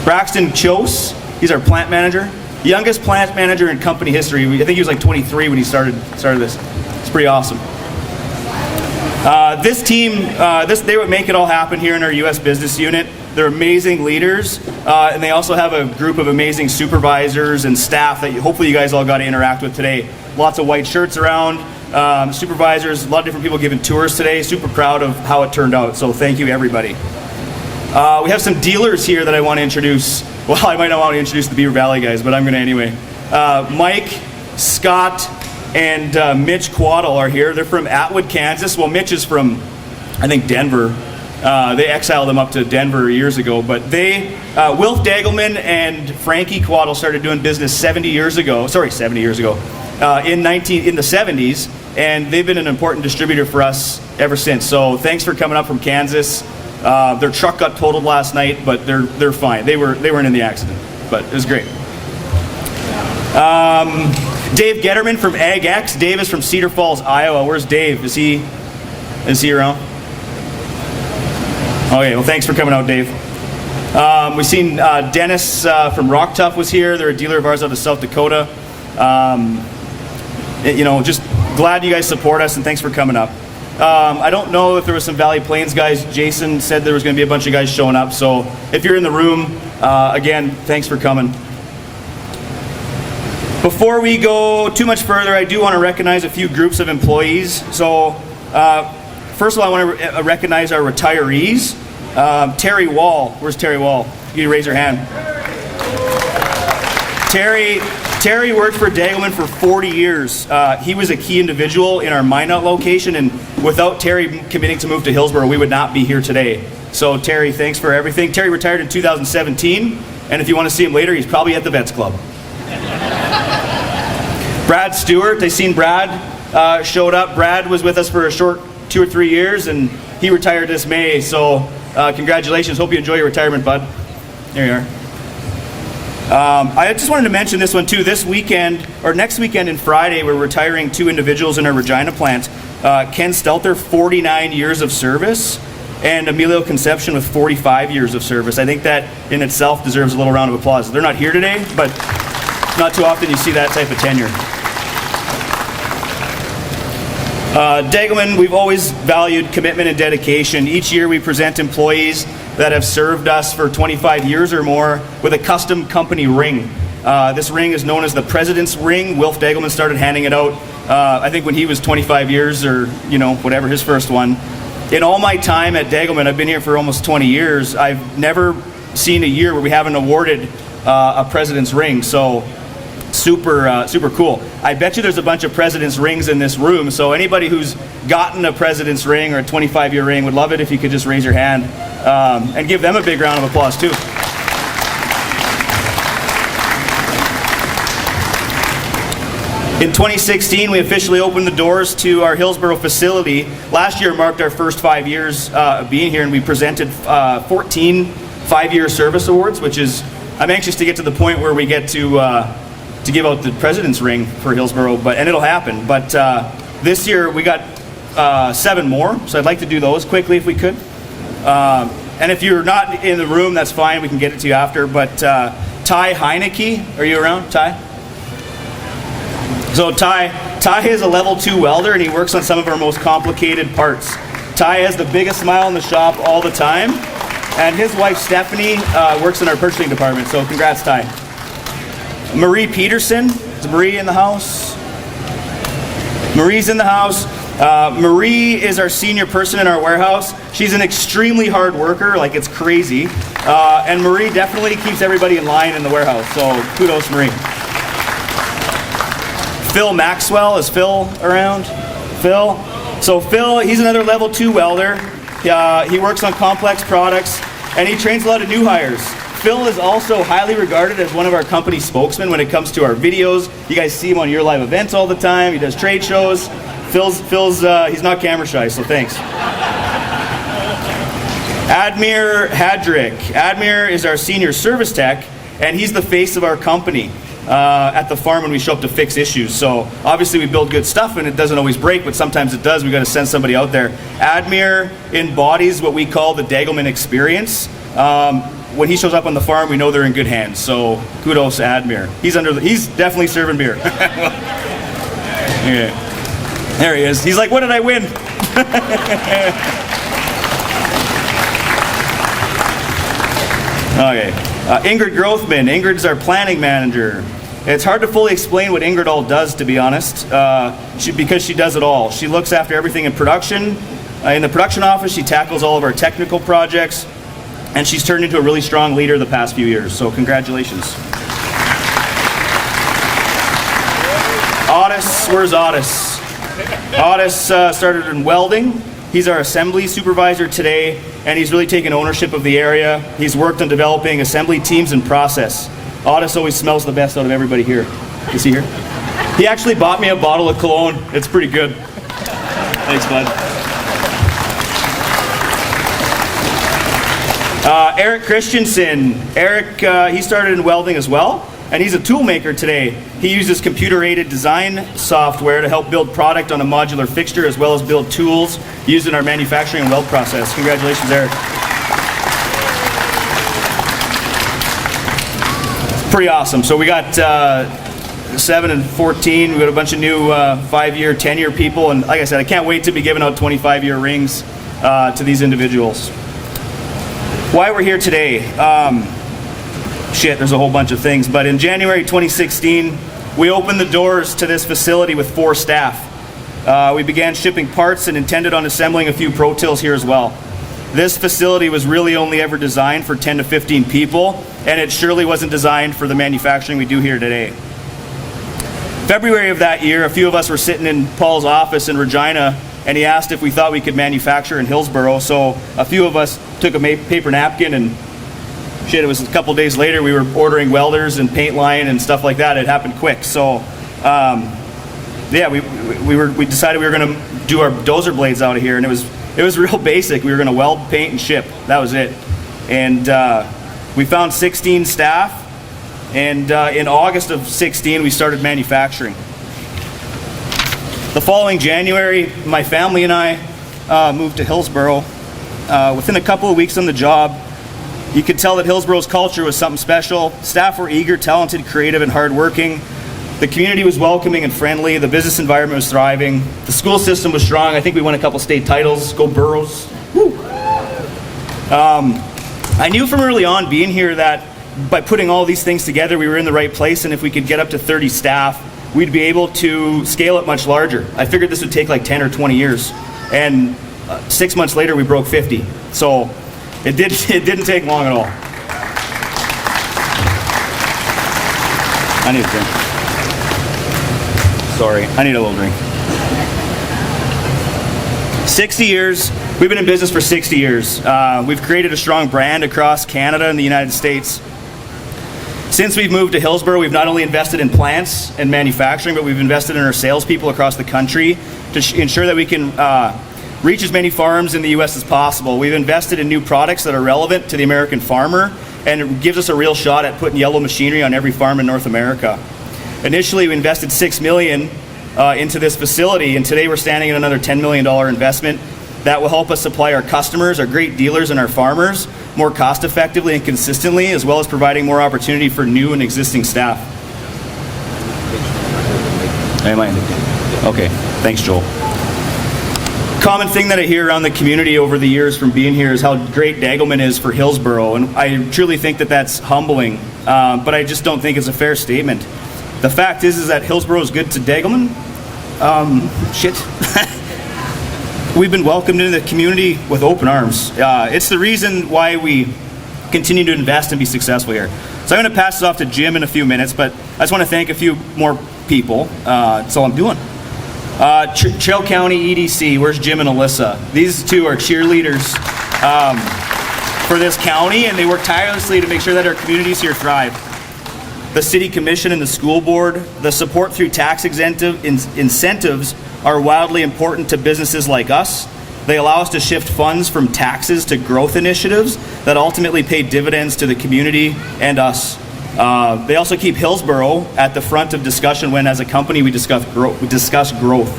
Braxton Chose, he's our plant manager. Youngest plant manager in company history. I think he was like 23 when he started this. It's pretty awesome. This team, they would make it all happen here in our U.S. business unit. They're amazing leaders, and they also have a group of amazing supervisors and staff that hopefully you guys all got to interact with today. Lots of white shirts around, supervisors, a lot of different people giving tours today. Super proud of how it turned out, so thank you everybody. We have some dealers here that I want to introduce. Well, I might not want to introduce the Beaver Valley guys, but I'm going to anyway. Mike, Scott, and Mitch Quaddle are here. They're from Atwood, Kansas. Well, Mitch is from, I think, Denver. They exiled them up to Denver years ago. But Wilf Degelman and Frankie Quaddle started doing business 70 years ago. In the 70s, and they've been an important distributor for us ever since. So thanks for coming up from Kansas. Their truck got totaled last night, but they're fine. They weren't in the accident, but it was great. Dave Getterman from AgX. Dave is from Cedar Falls, Iowa. Where's Dave? Is he around? Okay, well, thanks for coming out, Dave. We've seen Dennis from Rock Tough was here. They're a dealer of ours out of South Dakota. Just glad you guys support us, and thanks for coming up. I don't know if there was some Valley Plains guys. Jason said there was going to be a bunch of guys showing up, so if you're in the room, again, thanks for coming. Before we go too much further, I do want to recognize a few groups of employees. So, first of all, I want to recognize our retirees. Terry Wall. Where's Terry Wall? You raise your hand. Terry worked for Degelman for 40 years. He was a key individual in our Minot location, and without Terry committing to move to Hillsboro, we would not be here today. So Terry, thanks for everything. Terry retired in 2017, and if you want to see him later, he's probably at the Vets Club. Brad Stewart, I seen Brad showed up. Brad was with us for a short 2 or 3 years, and he retired this May, so congratulations. Hope you enjoy your retirement, bud. There you are. I just wanted to mention this one too. This weekend, or next weekend and Friday, we're retiring 2 individuals in our Regina plant. Ken Stelter, 49 years of service, and Emilio Concepcion with 45 years of service. I think that in itself deserves a little round of applause. They're not here today, but not too often you see that type of tenure. Degelman, we've always valued commitment and dedication. Each year we present employees that have served us for 25 years or more with a custom company ring. This ring is known as the President's Ring. Wilf Degelman started handing it out, I think when he was 25 years or, whatever, his first one. In all my time at Degelman, I've been here for almost 20 years, I've never seen a year where we haven't awarded a President's Ring. So super cool. I bet you there's a bunch of President's Rings in this room, so anybody who's gotten a President's Ring or a 25-year ring would love it if you could just raise your hand and give them a big round of applause too. In 2016, we officially opened the doors to our Hillsboro facility. Last year marked our first 5 years of being here, and we presented 14 5-year service awards, which is, I'm anxious to get to the point where we get to give out the President's Ring for Hillsboro, and it'll happen. But this year we got 7 more, so I'd like to do those quickly if we could. And if you're not in the room, that's fine. We can get it to you after. But Ty Heineke, are you around, Ty? So Ty is a level 2 welder, and he works on some of our most complicated parts. Ty has the biggest smile in the shop all the time, and his wife Stephanie works in our purchasing department. So congrats, Ty. Marie Peterson. Is Marie in the house? Marie's in the house. Marie is our senior person in our warehouse. She's an extremely hard worker, like it's crazy. And Marie definitely keeps everybody in line in the warehouse. So kudos, Marie. Phil Maxwell. Is Phil around? Phil? So Phil, he's another level 2 welder. He works on complex products, and he trains a lot of new hires. Phil is also highly regarded as one of our company spokesmen when it comes to our videos. You guys see him on your live events all the time. He does trade shows. Phil's he's not camera shy, so thanks. Admir Hadrick. Admir is our senior service tech, and he's the face of our company at the farm when we show up to fix issues. So obviously we build good stuff and it doesn't always break, but sometimes it does. We got to send somebody out there. Admir embodies what we call the Degelman experience. When he shows up on the farm, we know they're in good hands. So kudos to Admir. He's definitely serving beer. Yeah. There he is. He's like, what did I win? Okay. Ingrid Grothman. Ingrid's our planning manager. It's hard to fully explain what Ingrid all does, to be honest, because she does it all. She looks after everything in production. In the production office, she tackles all of our technical projects, and she's turned into a really strong leader the past few years. So congratulations. Otis, where's Otis? Otis started in welding. He's our assembly supervisor today, and he's really taken ownership of the area. He's worked on developing assembly teams and process. Otis always smells the best out of everybody here. Is he here? He actually bought me a bottle of cologne. It's pretty good. Thanks, bud. Eric Christensen. Eric, he started in welding as well, and he's a tool maker today. He uses computer-aided design software to help build product on a modular fixture as well as build tools used in our manufacturing and weld process. Congratulations, Eric. Pretty awesome. So we got 7 and 14. We got a bunch of new 5-year, 10-year people, and like I said, I can't wait to be giving out 25-year rings to these individuals. Why we're here today? There's a whole bunch of things, but in January 2016, we opened the doors to this facility with 4 staff. We began shipping parts and intended on assembling a few Pro Tills here as well. This facility was really only ever designed for 10 to 15 people, and it surely wasn't designed for the manufacturing we do here today. February of that year, a few of us were sitting in Paul's office in Regina, and he asked if we thought we could manufacture in Hillsboro. So a few of us took a paper napkin, and it was a couple days later we were ordering welders and paint line and stuff like that. It happened quick. So we decided we were going to do our dozer blades out of here, and it was real basic. We were going to weld, paint, and ship. That was it. And we found 16 staff, and in August of 16 we started manufacturing. The following January, my family and I moved to Hillsboro. Within a couple of weeks on the job, you could tell that Hillsboro's culture was something special. Staff were eager, talented, creative, and hardworking. The community was welcoming and friendly. The business environment was thriving. The school system was strong. I think we won a couple state titles. Go Burros. Woo. I knew from early on being here that by putting all these things together, we were in the right place, and if we could get up to 30 staff, we'd be able to scale it much larger. I figured this would take like 10 or 20 years, and 6 months later, we broke 50. So it didn't take long at all. I need a drink. Sorry, I need a little drink. 60 years. We've been in business for 60 years. We've created a strong brand across Canada and the United States. Since we've moved to Hillsboro, we've not only invested in plants and manufacturing, but we've invested in our salespeople across the country to ensure that we can reach as many farms in the U.S. as possible. We've invested in new products that are relevant to the American farmer, and it gives us a real shot at putting yellow machinery on every farm in North America. Initially, we invested $6 million into this facility, and today we're standing at another $10 million investment that will help us supply our customers, our great dealers, and our farmers more cost effectively and consistently, as well as providing more opportunity for new and existing staff. Okay, thanks, Joel. Common thing that I hear around the community over the years from being here is how great Degelman is for Hillsboro, and I truly think that that's humbling, but I just don't think it's a fair statement. The fact is that Hillsboro is good to Degelman. We've been welcomed into the community with open arms. It's the reason why we continue to invest and be successful here. So I'm going to pass this off to Jim in a few minutes, but I just want to thank a few more people. That's all I'm doing. Trail County EDC, where's Jim and Alyssa? These two are cheerleaders for this county, and they work tirelessly to make sure that our communities here thrive. The City Commission and the School Board, the support through tax incentives are wildly important to businesses like us. They allow us to shift funds from taxes to growth initiatives that ultimately pay dividends to the community and us. They also keep Hillsboro at the front of discussion when, as a company, we discuss growth.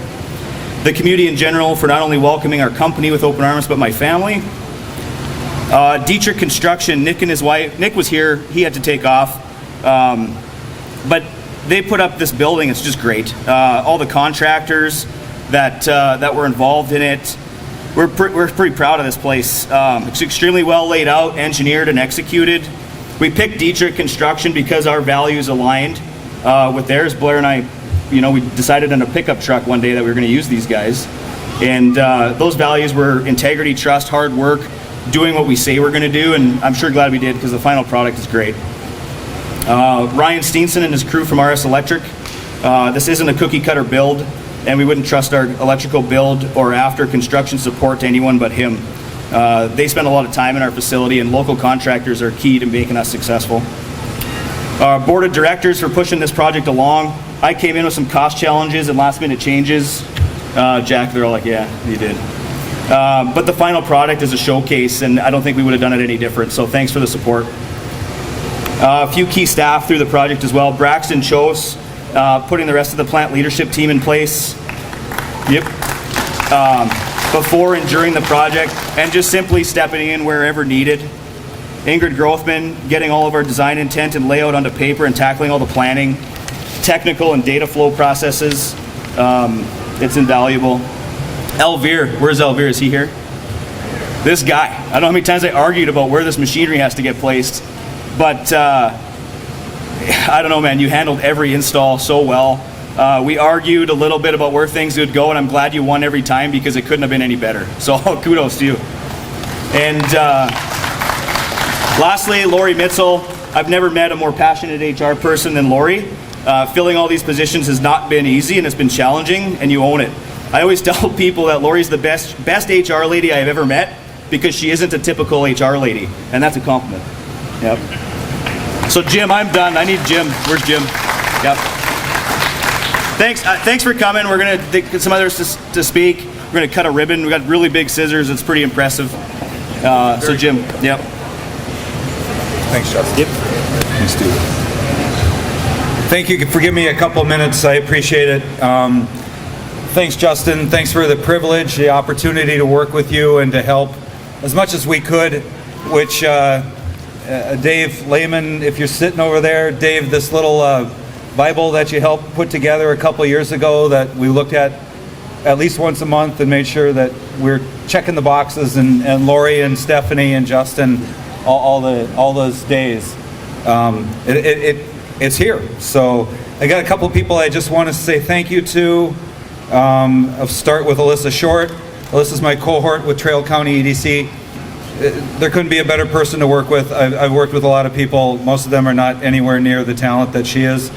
The community in general for not only welcoming our company with open arms, but my family. Dietrich Construction, Nick and his wife, Nick was here, he had to take off. But they put up this building, it's just great. All the contractors that were involved in it, we're pretty proud of this place. It's extremely well laid out, engineered, and executed. We picked Dietrich Construction because our values aligned with theirs. Blair and I, we decided in a pickup truck one day that we were going to use these guys. And those values were integrity, trust, hard work, doing what we say we're going to do, and I'm sure glad we did because the final product is great. Ryan Steenson and his crew from RS Electric. This isn't a cookie cutter build, and we wouldn't trust our electrical build or after construction support to anyone but him. They spend a lot of time in our facility, and local contractors are key to making us successful. Our board of directors for pushing this project along. I came in with some cost challenges and last minute changes. Jack, they're all like, yeah, you did. But the final product is a showcase, and I don't think we would have done it any different. So thanks for the support. A few key staff through the project as well. Braxton Chose, putting the rest of the plant leadership team in place. Yep. Before and during the project, and just simply stepping in wherever needed. Ingrid Grothman, getting all of our design intent and layout onto paper and tackling all the planning, technical and data flow processes. It's invaluable. Elvire, where's Elvire? Is he here? This guy. I don't know how many times I argued about where this machinery has to get placed, but I don't know, man. You handled every install so well. We argued a little bit about where things would go, and I'm glad you won every time because it couldn't have been any better. So kudos to you. And lastly, Lori Mitzel. I've never met a more passionate HR person than Lori. Filling all these positions has not been easy, and it's been challenging, and you own it. I always tell people that Lori's the best HR lady I've ever met because she isn't a typical HR lady, and that's a compliment. Yep. So Jim, I'm done. I need Jim. Where's Jim? Yep. Thanks for coming. We're gonna get some others to speak. We're gonna cut a ribbon. We got really big scissors. It's pretty impressive. So Jim, yep. Thanks, Justin. Yep. Thanks, Steve. Thank you for giving me a couple minutes. I appreciate it. Thanks, Justin. Thanks for the privilege, the opportunity to work with you and to help as much as we could, which Dave Lehman, if you're sitting over there, Dave, this little Bible that you helped put together a couple years ago that we looked at least once a month and made sure that we're checking the boxes, and Lori and Stephanie and Justin all those days. It's here. So I got a couple of people I just want to say thank you to. I'll start with Alyssa Short. Alyssa's my cohort with Trail County EDC. There couldn't be a better person to work with. I've worked with a lot of people. Most of them are not anywhere near the talent that she is.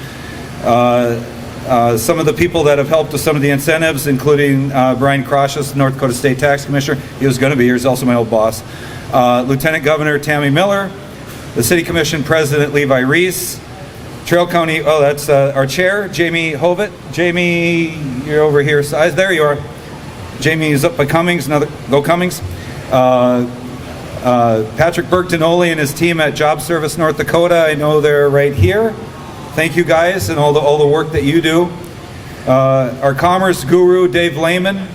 Some of the people that have helped with some of the incentives, including Brian Croshus, North Dakota State Tax Commissioner. He was going to be here. He's also my old boss. Lieutenant Governor Tammy Miller, the City Commission President Levi Reese, Trail County, that's our chair, Jamie Hovitt. Jamie, you're over here. There you are. Jamie is up by Cummings. Go Cummings. Patrick Bergtonoli and his team at Job Service North Dakota. I know they're right here. Thank you guys and all the work that you do. Our commerce guru, Dave Lehman,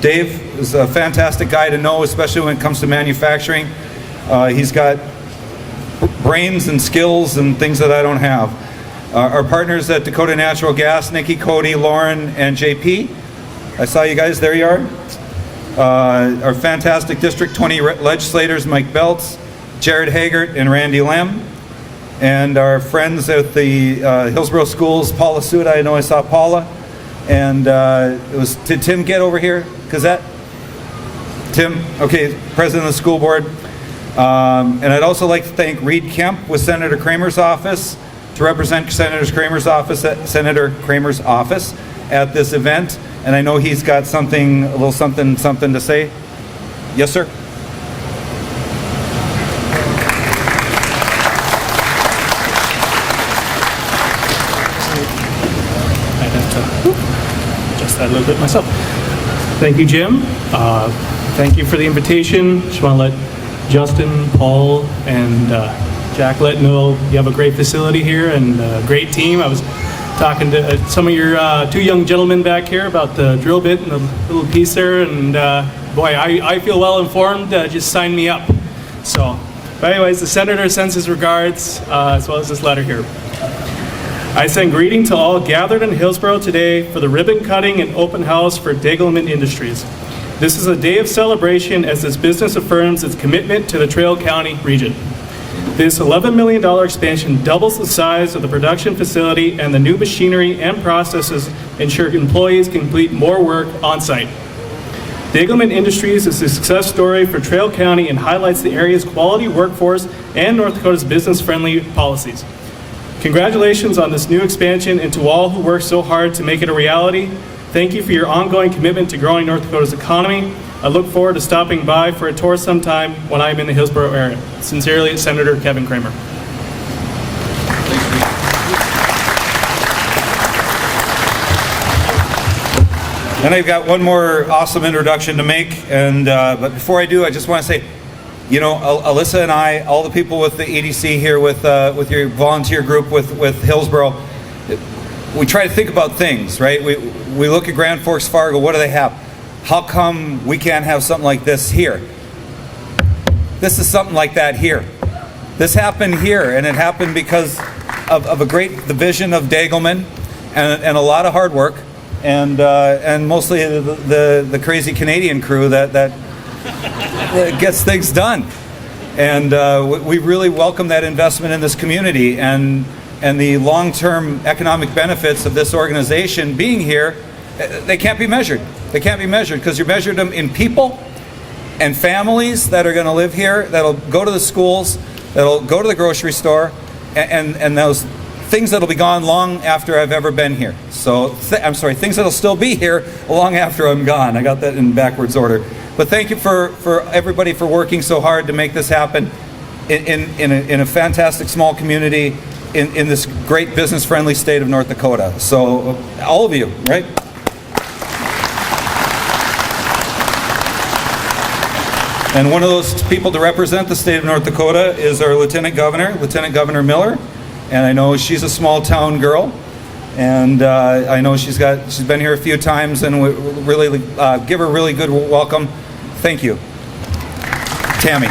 Dave is a fantastic guy to know, especially when it comes to manufacturing. He's got brains and skills and things that I don't have. Our partners at Dakota Natural Gas, Nikki, Cody, Lauren, and JP. I saw you guys, there you are. Our fantastic District 20 legislators, Mike Belts, Jared Haggart, and Randy Lem. And our friends at the Hillsborough Schools, Paula Suda, I know I saw Paula. And did Tim get over here? Tim, okay, President of the School Board. And I'd also like to thank Reed Kemp with Senator Kramer's office to represent Senator Kramer's office at this event. And I know he's got a little something to say. Yes, sir. I'd have to adjust that a little bit myself. Thank you, Jim. Thank you for the invitation. Just want to let Justin, Paul, and Jack know you have a great facility here and a great team. I was talking to some of your two young gentlemen back here about the drill bit and the little piece there, and boy, I feel well informed. Just sign me up. So, but anyways, the Senator sends his regards, as well as this letter here. I send greeting to all gathered in Hillsborough today for the ribbon cutting and open house for Degelman Industries. This is a day of celebration as this business affirms its commitment to the Trail County region. This $11 million expansion doubles the size of the production facility, and the new machinery and processes ensure employees can complete more work on site. Degelman Industries is a success story for Trail County and highlights the area's quality workforce and North Dakota's business-friendly policies. Congratulations on this new expansion, and to all who worked so hard to make it a reality. Thank you for your ongoing commitment to growing North Dakota's economy. I look forward to stopping by for a tour sometime when I'm in the Hillsborough area. Sincerely, Senator Kevin Kramer. And I've got one more awesome introduction to make, and but before I do, I just want to say, you know, Alyssa and I, all the people with the EDC here, with your volunteer group with Hillsborough, we try to think about things, right? We look at Grand Forks Fargo, what do they have? How come we can't have something like this here? This is something like that here. This happened here, and it happened because of the vision of Degelman and a lot of hard work, and mostly the crazy Canadian crew that gets things done. And we really welcome that investment in this community, and the long-term economic benefits of this organization being here, they can't be measured. They can't be measured because you measured them in people and families that are going to live here, that'll go to the schools, that'll go to the grocery store, and those things that'll be gone long after I've ever been here. So, I'm sorry, things that'll still be here long after I'm gone. I got that in backwards order. But thank you for everybody for working so hard to make this happen in a fantastic small community in this great business-friendly state of North Dakota. So, all of you, right? And one of those people to represent the state of North Dakota is our Lieutenant Governor Miller. And I know she's a small town girl. And I know she's been here a few times, and we really give her a really good welcome. Thank you. Tammy.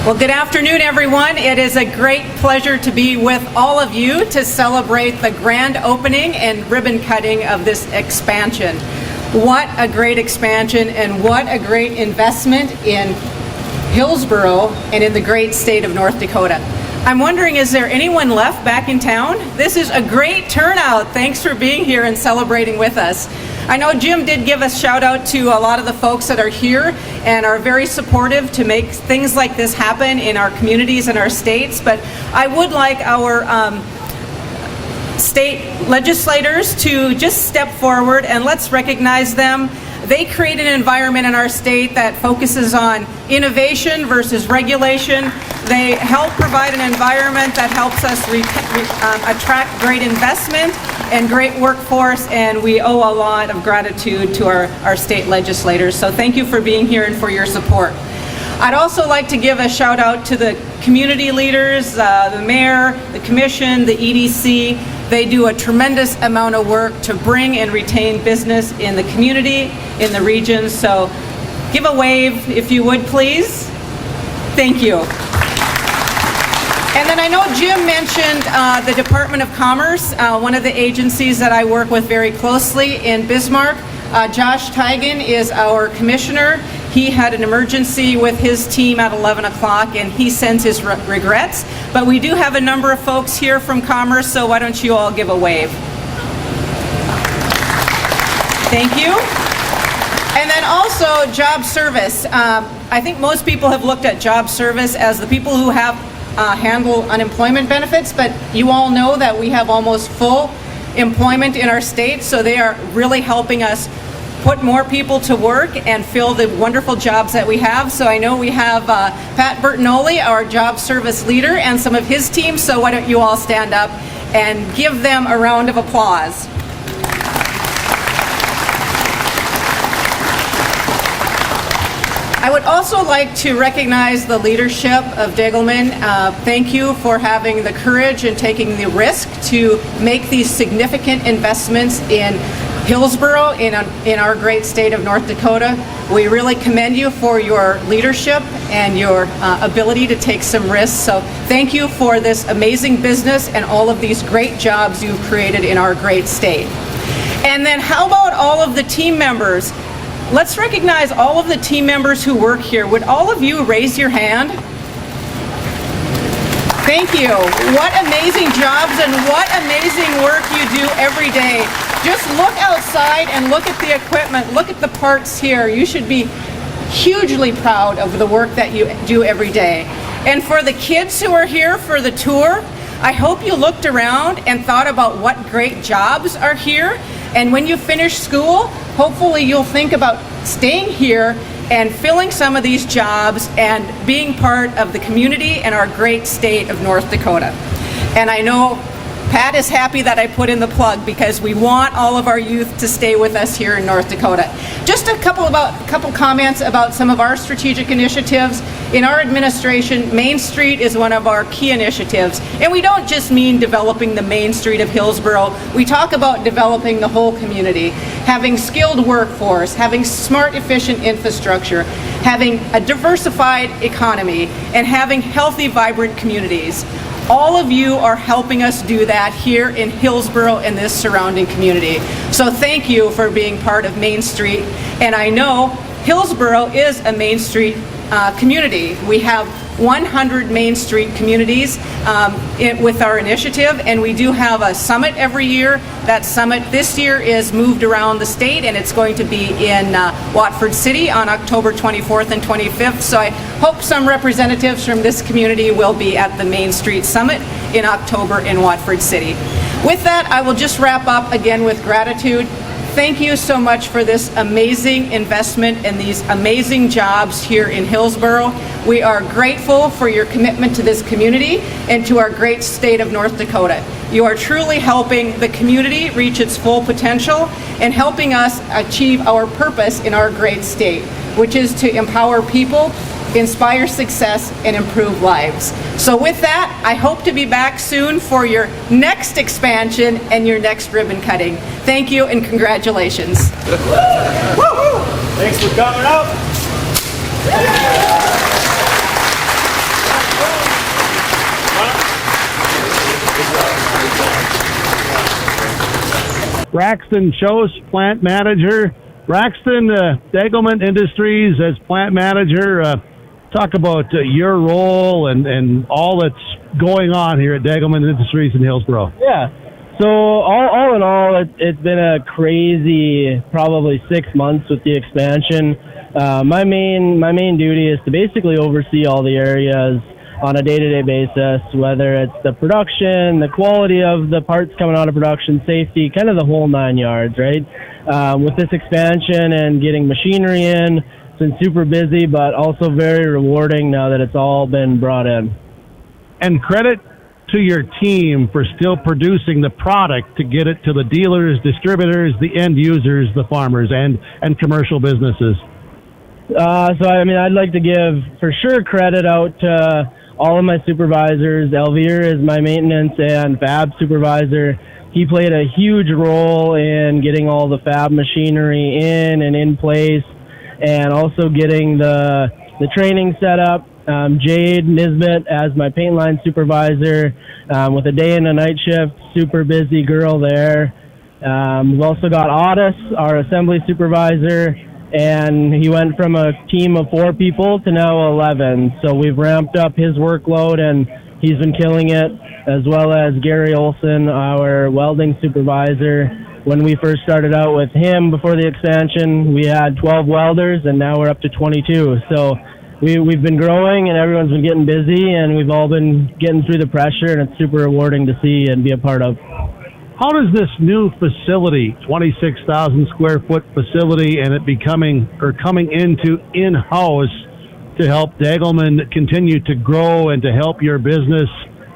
Well, good afternoon, everyone. It is a great pleasure to be with all of you to celebrate the grand opening and ribbon cutting of this expansion. What a great expansion, and what a great investment in Hillsborough and in the great state of North Dakota. I'm wondering, is there anyone left back in town? This is a great turnout. Thanks for being here and celebrating with us. I know Jim did give a shout out to a lot of the folks that are here and are very supportive to make things like this happen in our communities and our states, but I would like our state legislators to just step forward and let's recognize them. They create an environment in our state that focuses on innovation versus regulation. They help provide an environment that helps us attract great investment and great workforce, and we owe a lot of gratitude to our state legislators. So thank you for being here and for your support. I'd also like to give a shout out to the community leaders, the mayor, the commission, the EDC. They do a tremendous amount of work to bring and retain business in the community, in the region. So give a wave if you would, please. Thank you. And then I know Jim mentioned the Department of Commerce, one of the agencies that I work with very closely in Bismarck. Josh Tigan is our commissioner. He had an emergency with his team at 11 o'clock, and he sends his regrets. But we do have a number of folks here from Commerce, so why don't you all give a wave? Thank you. And then also job service. I think most people have looked at job service as the people who have handle unemployment benefits, but you all know that we have almost full employment in our state, so they are really helping us put more people to work and fill the wonderful jobs that we have. So I know we have Pat Bertinoli, our job service leader, and some of his team, so why don't you all stand up and give them a round of applause. I would also like to recognize the leadership of Degelman. Thank you for having the courage and taking the risk to make these significant investments in Hillsborough, in our great state of North Dakota. We really commend you for your leadership and your ability to take some risks. So thank you for this amazing business and all of these great jobs you've created in our great state. And then how about all of the team members? Let's recognize all of the team members who work here. Would all of you raise your hand? Thank you. What amazing jobs and what amazing work you do every day. Just look outside and look at the equipment. Look at the parts here. You should be hugely proud of the work that you do every day. And for the kids who are here for the tour, I hope you looked around and thought about what great jobs are here. And when you finish school, hopefully you'll think about staying here and filling some of these jobs and being part of the community and our great state of North Dakota. And I know Pat is happy that I put in the plug because we want all of our youth to stay with us here in North Dakota. Just a couple comments about some of our strategic initiatives. In our administration, Main Street is one of our key initiatives. And we don't just mean developing the Main Street of Hillsboro. We talk about developing the whole community, having skilled workforce, having smart, efficient infrastructure, having a diversified economy, and having healthy, vibrant communities. All of you are helping us do that here in Hillsboro and this surrounding community. So thank you for being part of Main Street. And I know Hillsboro is a Main Street community. We have 100 Main Street communities with our initiative, and we do have a summit every year. That summit this year is moved around the state, and it's going to be in Watford City on October 24th and 25th. So I hope some representatives from this community will be at the Main Street Summit in October in Watford City. With that, I will just wrap up again with gratitude. Thank you so much for this amazing investment and these amazing jobs here in Hillsboro. We are grateful for your commitment to this community and to our great state of North Dakota. You are truly helping the community reach its full potential and helping us achieve our purpose in our great state, which is to empower people, inspire success, and improve lives. So with that, I hope to be back soon for your next expansion and your next ribbon cutting. Thank you and congratulations. Thanks for coming up. Braxton Chose, plant manager. Braxton, Degelman Industries as plant manager. Talk about your role and all that's going on here at Degelman Industries in Hillsboro. Yeah. So all in all, it's been a crazy probably 6 months with the expansion. My main duty is to basically oversee all the areas on a day-to-day basis, whether it's the production, the quality of the parts coming out of production, safety, kind of the whole 9 yards, right? With this expansion and getting machinery in, it's been super busy, but also very rewarding now that it's all been brought in. And credit to your team for still producing the product to get it to the dealers, distributors, the end users, the farmers, and commercial businesses. So, I mean, I'd like to give for sure credit out to all of my supervisors. Elvire is my maintenance and fab supervisor. He played a huge role in getting all the fab machinery in and in place, and also getting the training set up. Jade Nisbet as my paint line supervisor, with a day and a night shift, super busy girl there. We've also got Otis, our assembly supervisor, and he went from a team of 4 people to now 11. So we've ramped up his workload, and he's been killing it, as well as Gary Olson, our welding supervisor. When we first started out with him before the expansion, we had 12 welders, and now we're up to 22. So we've been growing, and everyone's been getting busy, and we've all been getting through the pressure, and it's super rewarding to see and be a part of. How does this new facility, 26,000 square foot facility, and it coming into in-house to help Degelman continue to grow and to help your business,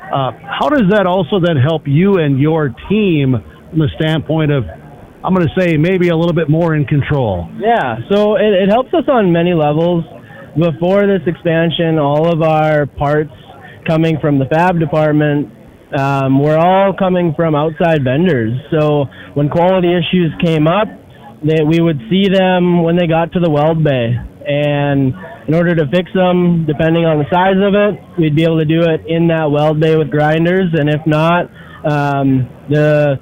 how does that also then help you and your team from the standpoint of, I'm going to say, maybe a little bit more in control? Yeah, so it helps us on many levels. Before this expansion, all of our parts coming from the fab department were all coming from outside vendors. So when quality issues came up, we would see them when they got to the weld bay. And in order to fix them, depending on the size of it, we'd be able to do it in that weld bay with grinders. And if not, the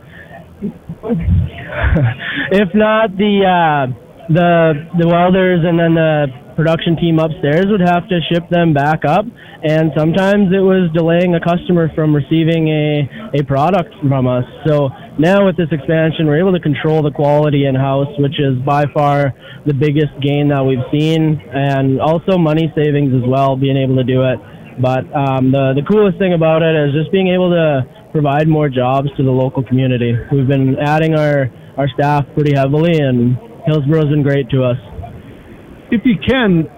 welders and then the production team upstairs would have to ship them back up, and sometimes it was delaying a customer from receiving a product from us. So now with this expansion, we're able to control the quality in-house, which is by far the biggest gain that we've seen, and also money savings as well, being able to do it. But the coolest thing about it is just being able to provide more jobs to the local community. We've been adding our staff pretty heavily, and Hillsboro's been great to us. If you can,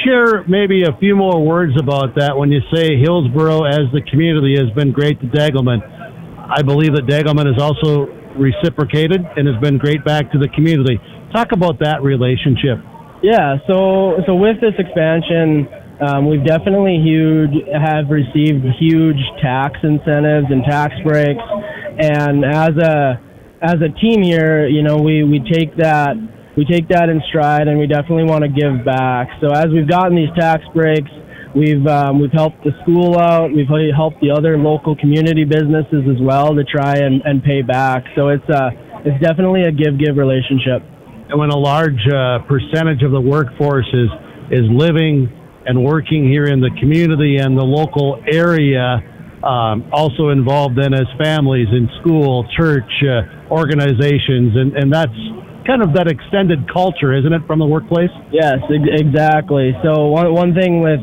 share maybe a few more words about that when you say Hillsboro as the community has been great to Degelman. I believe that Degelman has also reciprocated and has been great back to the community. Talk about that relationship. Yeah, so with this expansion, we've definitely have received huge tax incentives and tax breaks, and as a team here, we take that in stride, and we definitely want to give back. So as we've gotten these tax breaks, we've helped the school out, we've helped the other local community businesses as well to try and pay back. So it's definitely a give relationship. And when a large percentage of the workforce is living and working here in the community and the local area, also involved then as families in school, church, organizations, and that's kind of that extended culture, isn't it, from the workplace? Yes, exactly. So one thing with,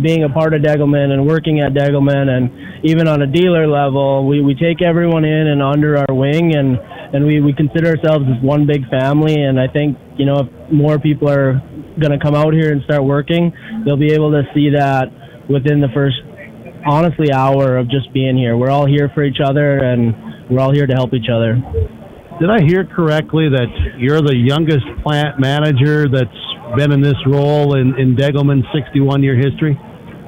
being a part of Degelman and working at Degelman and even on a dealer level, we take everyone in and under our wing, and we consider ourselves as one big family. And I think, if more people are going to come out here and start working, they'll be able to see that within the first, honestly, hour of just being here. We're all here for each other, and we're all here to help each other. Did I hear correctly that you're the youngest plant manager that's been in this role in Degelman's 61-year history?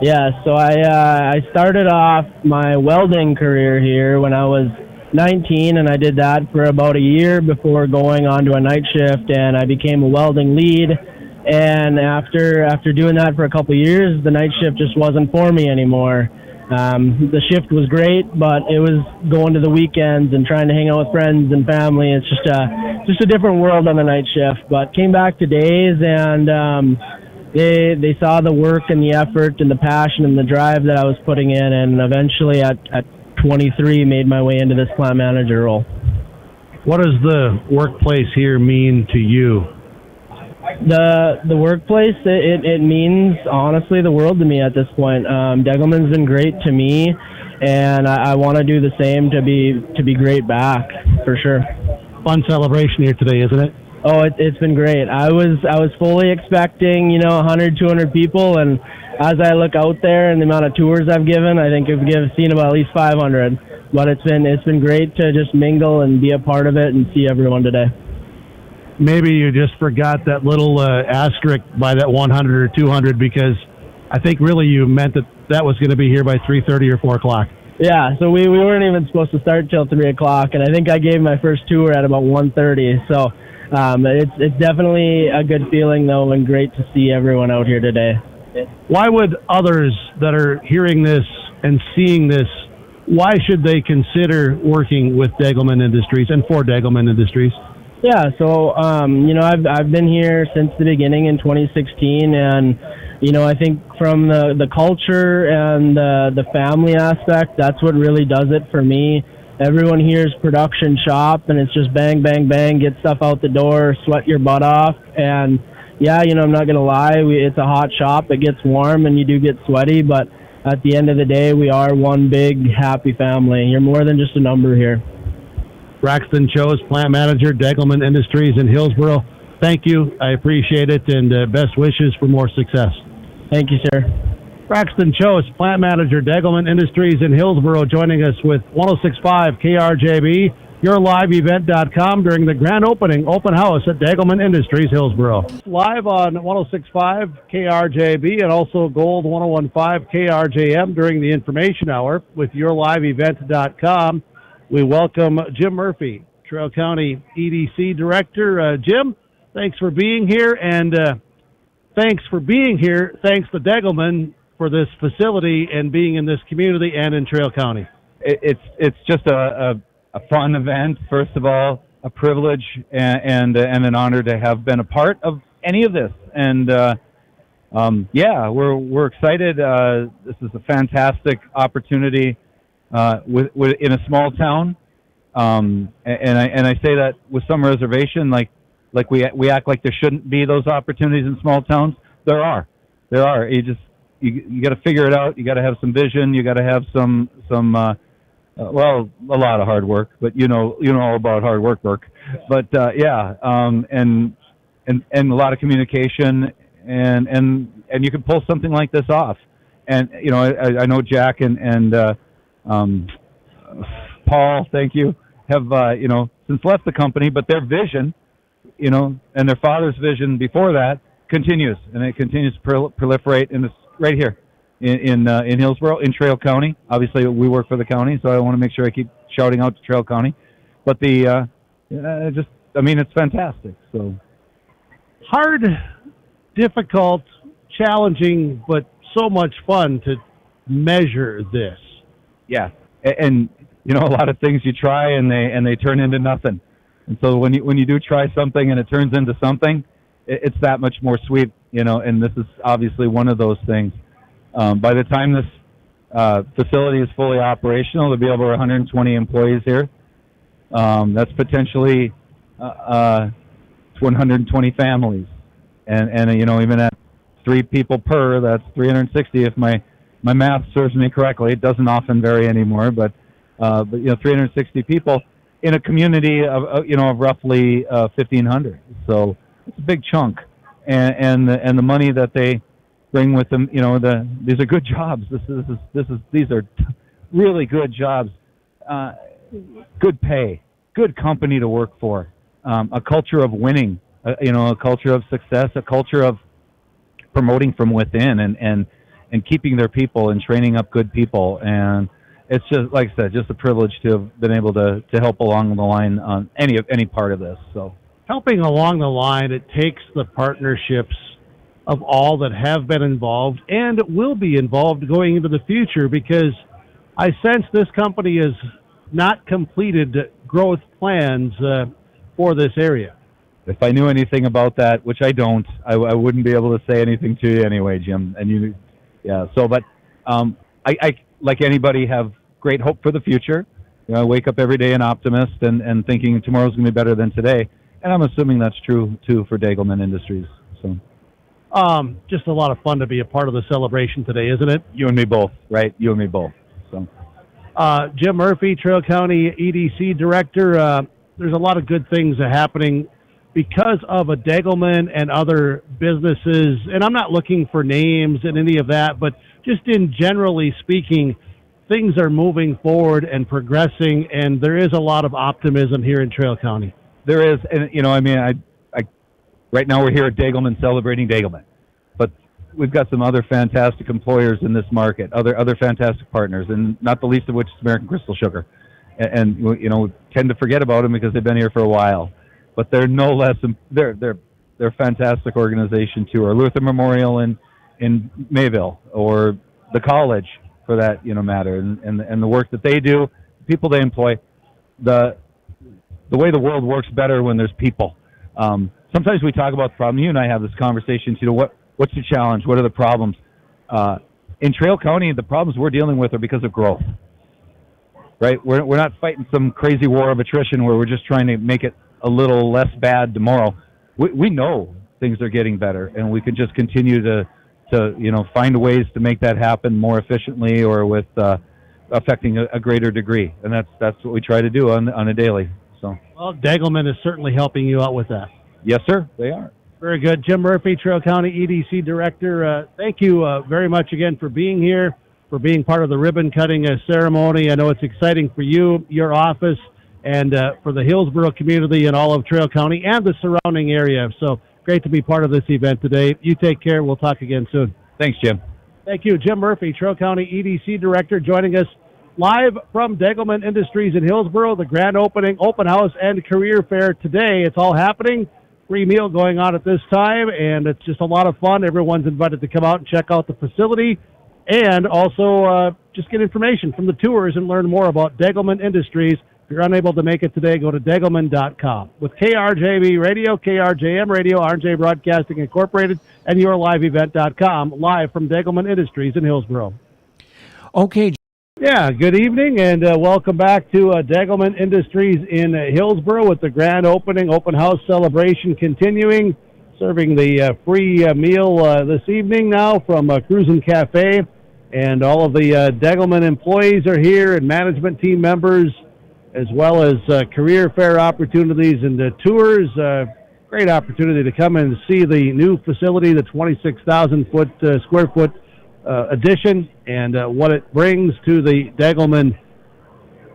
Yeah, so I started off my welding career here when I was 19, and I did that for about a year before going on to a night shift, and I became a welding lead. And after doing that for a couple of years, the night shift just wasn't for me anymore. The shift was great, but it was going to the weekends and trying to hang out with friends and family. It's just a different world on the night shift. But came back to days, and they saw the work and the effort and the passion and the drive that I was putting in, and eventually at 23 made my way into this plant manager role. What does the workplace here mean to you? The workplace, it means, honestly, the world to me at this point. Degelman's been great to me, and I want to do the same to be great back, for sure. Fun celebration here today, isn't it? Oh, it's been great. I was fully expecting, 100, 200 people, and as I look out there and the amount of tours I've given, I think I've seen about at least 500. But it's been great to just mingle and be a part of it and see everyone today. Maybe you just forgot that little asterisk by that 100 or 200, because I think really you meant that was going to be here by 3:30 or 4 o'clock. Yeah, so we weren't even supposed to start till 3 o'clock, and I think I gave my first tour at about 1:30. So it's definitely a good feeling, though, and great to see everyone out here today. Why would others that are hearing this and seeing this, why should they consider working with Degelman Industries and for Degelman Industries? Yeah, so I've been here since the beginning in 2016, and I think from the culture and the family aspect, that's what really does it for me. Everyone here is production shop, and it's just bang, bang, bang, get stuff out the door, sweat your butt off, and yeah, I'm not gonna lie, it's a hot shop. It gets warm, and you do get sweaty, but at the end of the day, we are one big happy family. You're more than just a number here. Braxton Chose, plant manager, Degelman Industries in Hillsboro. Thank you. I appreciate it, and best wishes for more success. Thank you, sir. Braxton Chose, plant manager, Degelman Industries in Hillsboro, joining us with 106.5 KRJB, YourLiveEvent.com during the grand open house at Degelman Industries, Hillsboro. Live on 106.5 KRJB and also Gold 101.5 KRJM during the information hour with YourLiveEvent.com. We welcome Jim Murphy, Trail County EDC Director. Jim, thanks for being here, and thanks to Degelman for this facility and being in this community and in Trail County. It's just a fun event, first of all, a privilege and an honor to have been a part of any of this. And we're excited. This is a fantastic opportunity. In a small town, and I say that with some reservation, like we act like there shouldn't be those opportunities in small towns. There are. You got to figure it out. You got to have some vision. You got to have some a lot of hard work. But you know all about hard work. But and and a lot of communication, and you can pull something like this off. And I know Jack and Paul, thank you, have since left the company, but their vision, and their father's vision before that continues, and it continues to proliferate, and it's right here in Hillsborough, in Trail County. Obviously, we work for the county, so I want to make sure I keep shouting out to Trail County. But it's fantastic. So hard, difficult, challenging, but so much fun to measure this. Yeah, and a lot of things you try and they turn into nothing. And so when you do try something and it turns into something, it's that much more sweet, and this is obviously one of those things. By the time this facility is fully operational, there'll be over 120 employees here. That's potentially 120 families. And even at 3 people per, that's 360 if my math serves me correctly. It doesn't often vary anymore, but 360 people in a community of roughly 1,500. So it's a big chunk, and the money that they bring with them, these are good jobs. These are really good jobs, good pay, good company to work for, a culture of winning, a culture of success, a culture of promoting from within, and keeping their people and training up good people. And it's just, like I said, just a privilege to have been able to help along the line on any part of this. So helping along the line, it takes the partnerships of all that have been involved and will be involved going into the future, because I sense this company has not completed growth plans for this area. If I knew anything about that, which I don't, I wouldn't be able to say anything to you anyway, Jim. And but I like anybody, have great hope for the future. I wake up every day an optimist and thinking tomorrow's going to be better than today. And I'm assuming that's true too for Degelman Industries. So, just a lot of fun to be a part of the celebration today, isn't it? You and me both, right? You and me both. So, Jim Murphy, Trail County EDC Director. There's a lot of good things happening because of a Degelman and other businesses. And I'm not looking for names and any of that, but just in generally speaking, things are moving forward and progressing, and there is a lot of optimism here in Trail County. There is, and I right now we're here at Degelman celebrating Degelman, but we've got some other fantastic employers in this market, other fantastic partners, and not the least of which is American Crystal Sugar. And we tend to forget about them because they've been here for a while, but they're no less. They're a fantastic organization too. Or Luther Memorial in Mayville, or the college for that matter, and the work that they do, the people they employ, the way the world works better when there's people. Sometimes we talk about the problem. You and I have this conversation. What's the challenge? What are the problems? In Trail County, the problems we're dealing with are because of growth. Right? We're not fighting some crazy war of attrition where we're just trying to make it a little less bad tomorrow. We know things are getting better, and we can just continue to find ways to make that happen more efficiently or with affecting a greater degree. And that's what we try to do on a daily. So, well, Degelman is certainly helping you out with that. Yes, sir. They are. Very good. Jim Murphy, Trail County EDC Director. Thank you very much again for being here, for being part of the ribbon cutting ceremony. I know it's exciting for you, your office, and for the Hillsborough community and all of Trail County and the surrounding area. So great to be part of this event today. You take care. We'll talk again soon. Thanks, Jim. Thank you. Jim Murphy, Trail County EDC Director, joining us live from Degelman Industries in Hillsborough, the grand opening, open house, and career fair today. It's all happening. Free meal going on at this time, and it's just a lot of fun. Everyone's invited to come out and check out the facility, and also just get information from the tours and learn more about Degelman Industries. If you're unable to make it today, go to Degelman.com. With KRJB Radio, KRJM Radio, RJ Broadcasting Incorporated, and YourLiveEvent.com, live from Degelman Industries in Hillsborough. Okay. Yeah, good evening, and welcome back to Degelman Industries in Hillsborough with the grand opening, open house celebration continuing, serving the free meal this evening now from Cruisin' Cafe. And all of the Degelman employees are here, and management team members, as well as career fair opportunities and tours. great opportunity to come and see the new facility, the 26,000 square foot addition, and what it brings to the Degelman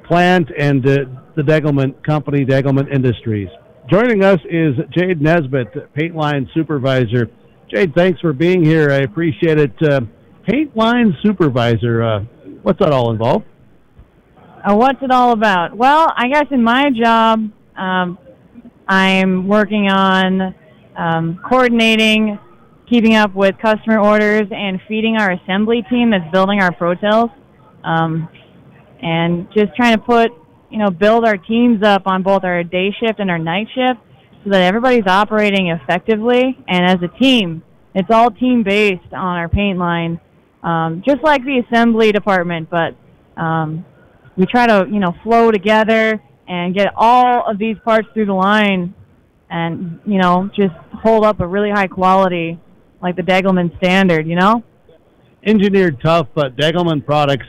plant and the Degelman company, Degelman Industries. Joining us is Jade Nesbitt, paint line supervisor. Jade, thanks for being here. I appreciate it. Paint line supervisor, what's that all involved? What's it all about? Well, I guess in my job, I'm working on coordinating, keeping up with customer orders, and feeding our assembly team that's building our Pro-Tails, and just trying to build our teams up on both our day shift and our night shift so that everybody's operating effectively. And as a team, it's all team-based on our paint line, just like the assembly department, but we try to, flow together and get all of these parts through the line and, just hold up a really high quality like the Degelman standard, Engineered tough, but Degelman products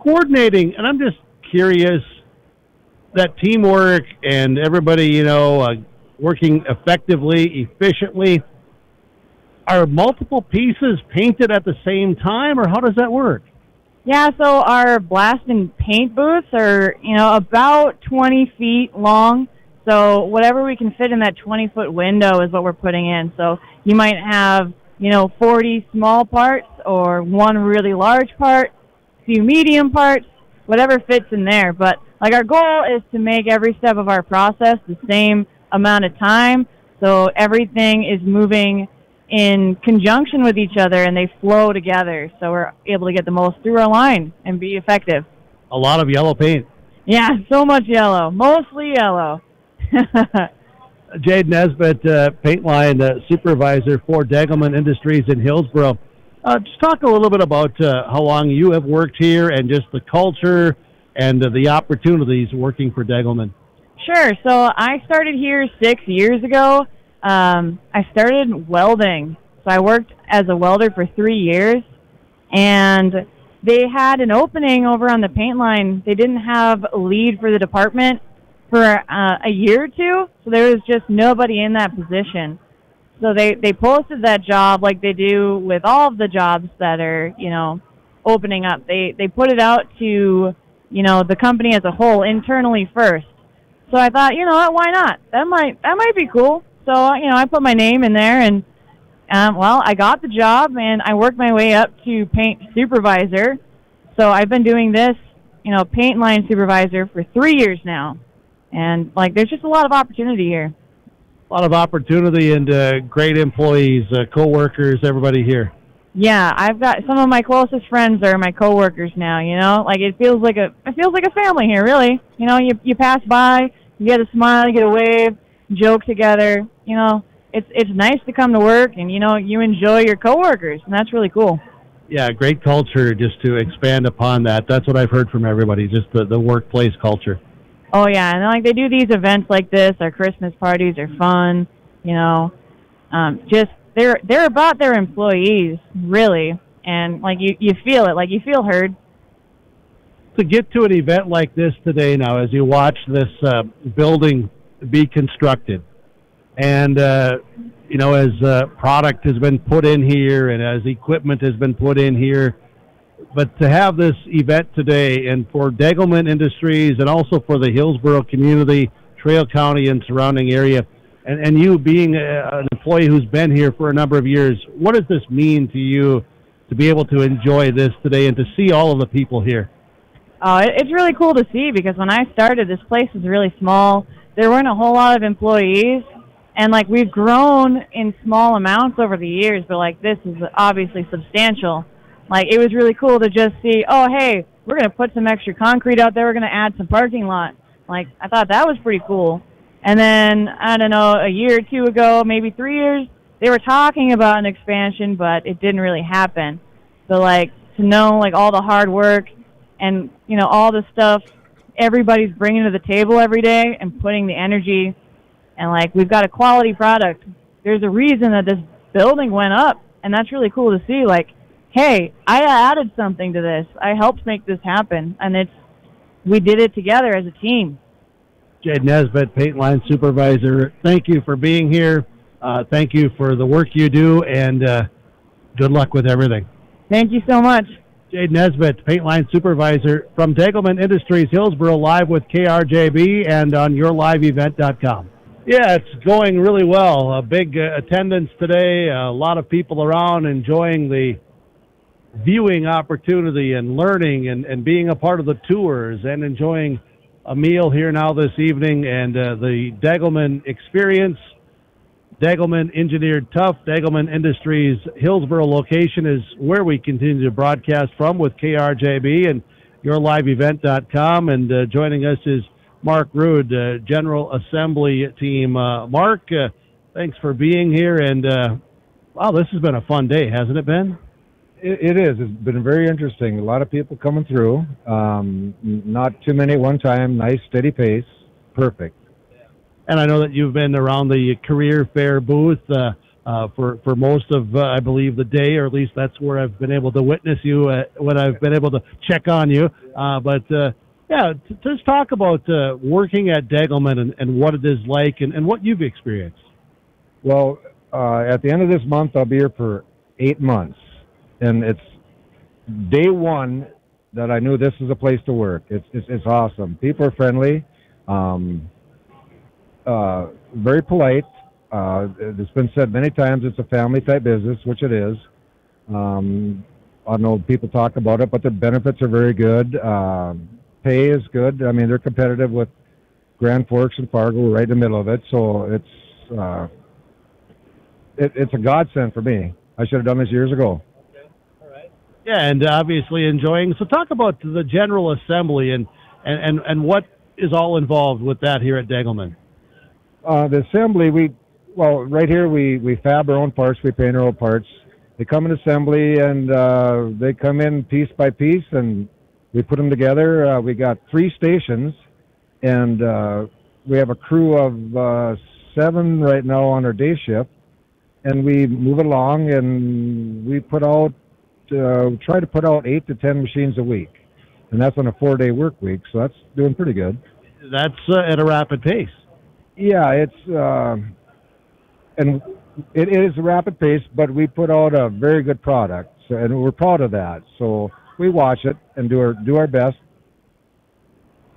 coordinating. And I'm just curious, that teamwork and everybody, working effectively, efficiently, are multiple pieces painted at the same time, or how does that work? Yeah, so our blast and paint booths are, about 20 feet long. So whatever we can fit in that 20-foot window is what we're putting in. So you might have, 40 small parts or one really large part, a few medium parts, whatever fits in there. But our goal is to make every step of our process the same amount of time, so everything is moving in conjunction with each other and they flow together, so we're able to get the most through our line and be effective. A lot of yellow paint. Yeah, so much yellow, mostly yellow. Jade Nesbitt, paint line supervisor for Degelman Industries in Hillsboro. Just talk a little bit about how long you have worked here and just the culture and the opportunities working for Degelman. Sure. So I started here 6 years ago. I started welding. So I worked as a welder for 3 years, and they had an opening over on the paint line. They didn't have a lead for the department for a year or two, so there was just nobody in that position. So they posted that job like they do with all of the jobs that are, opening up. They put it out to, the company as a whole internally first. So I thought, why not? That might be cool. So, I put my name in there, and, I got the job, and I worked my way up to paint supervisor. So I've been doing this, paint line supervisor for 3 years now. And, there's just a lot of opportunity here. A lot of opportunity and great employees, co-workers, everybody here. Yeah, I've got some of my closest friends are my coworkers now, it feels like a family here, really. You pass by, you get a smile, you get a wave, joke together. It's nice to come to work and you enjoy your coworkers, and that's really cool. Yeah, great culture. Just to expand upon that, that's what I've heard from everybody, just the workplace culture. Oh yeah, and they do these events like this. Our Christmas parties are fun, just they're about their employees, really, and you feel it, you feel heard. To get to an event like this today now, as you watch this building be constructed, and as product has been put in here and as equipment has been put in here, but to have this event today and for Degelman Industries and also for the Hillsboro community, Trail County and surrounding area, and you being an employee who's been here for a number of years, what does this mean to you to be able to enjoy this today and to see all of the people here? It's really cool to see, because when I started, this place was really small. There weren't a whole lot of employees, and we've grown in small amounts over the years, but this is obviously substantial. It was really cool to just see, oh, hey, we're going to put some extra concrete out there. We're going to add some parking lot. I thought that was pretty cool. And then, I don't know, a year or two ago, maybe 3 years, they were talking about an expansion, but it didn't really happen. So, to know, all the hard work and, all the stuff everybody's bringing to the table every day and putting the energy, and, we've got a quality product. There's a reason that this building went up, and that's really cool to see, hey, I added something to this. I helped make this happen, and we did it together as a team. Jade Nesbitt, paint line supervisor, thank you for being here. Thank you for the work you do, and good luck with everything. Thank you so much. Jade Nesbitt, paint line supervisor from Degelman Industries, Hillsboro, live with KRJB and on yourliveevent.com. Yeah, it's going really well. A big attendance today, a lot of people around enjoying the viewing opportunity and learning and being a part of the tours and enjoying a meal here now this evening, and the Degelman experience. Degelman Engineered Tough, Degelman Industries Hillsboro location is where we continue to broadcast from with KRJB and yourliveevent.com. And joining us is Mark Rude, General Assembly team. Mark, thanks for being here. And wow, this has been a fun day, hasn't it been? It is. It's been very interesting. A lot of people coming through. Not too many at one time. Nice, steady pace. Perfect. And I know that you've been around the career fair booth for most of, I believe, the day, or at least that's where I've been able to witness you when I've been able to check on you. Just talk about working at Degelman and what it is like and what you've experienced. Well, at the end of this month, I'll be here for 8 months. And it's day one that I knew this was a place to work. It's awesome. People are friendly. Very polite. It's been said many times it's a family-type business, which it is. I know people talk about it, but the benefits are very good. Pay is good. I mean, they're competitive with Grand Forks and Fargo. We're right in the middle of it, so it's a godsend for me. I should have done this years ago. Yeah, and obviously enjoying. So talk about the General Assembly and what is all involved with that here at Degelman. The assembly, right here we fab our own parts, we paint our own parts. They come in assembly and they come in piece by piece and we put them together. We got 3 stations and we have a crew of 7 right now on our day shift, and we move it along and we try to put out 8 to 10 machines a week, and that's on a 4-day work week, so that's doing pretty good. That's at a rapid pace. Yeah, and it is a rapid pace, but we put out a very good product, and we're proud of that. So we watch it and do our best.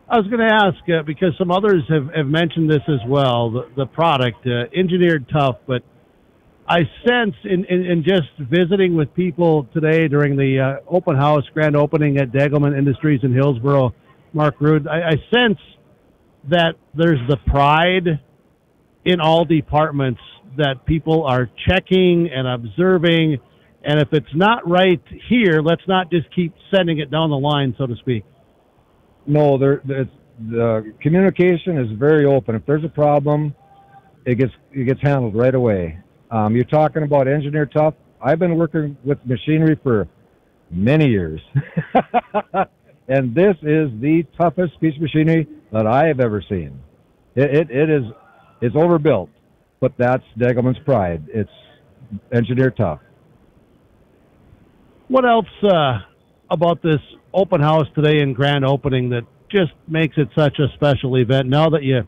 I was going to ask, because some others have mentioned this as well, the product, engineered tough, but I sense in just visiting with people today during the open house, grand opening at Degelman Industries in Hillsboro, Mark Rude, I sense that there's the pride in all departments that people are checking and observing, and if it's not right here, let's not just keep sending it down the line, so to speak. No, the communication is very open. If there's a problem, it gets handled right away. You're talking about engineer tough. I've been working with machinery for many years. And this is the toughest piece of machinery that I have ever seen. It's overbuilt, but that's Degelman's pride. It's engineer tough. What else about this open house today and grand opening that just makes it such a special event now that you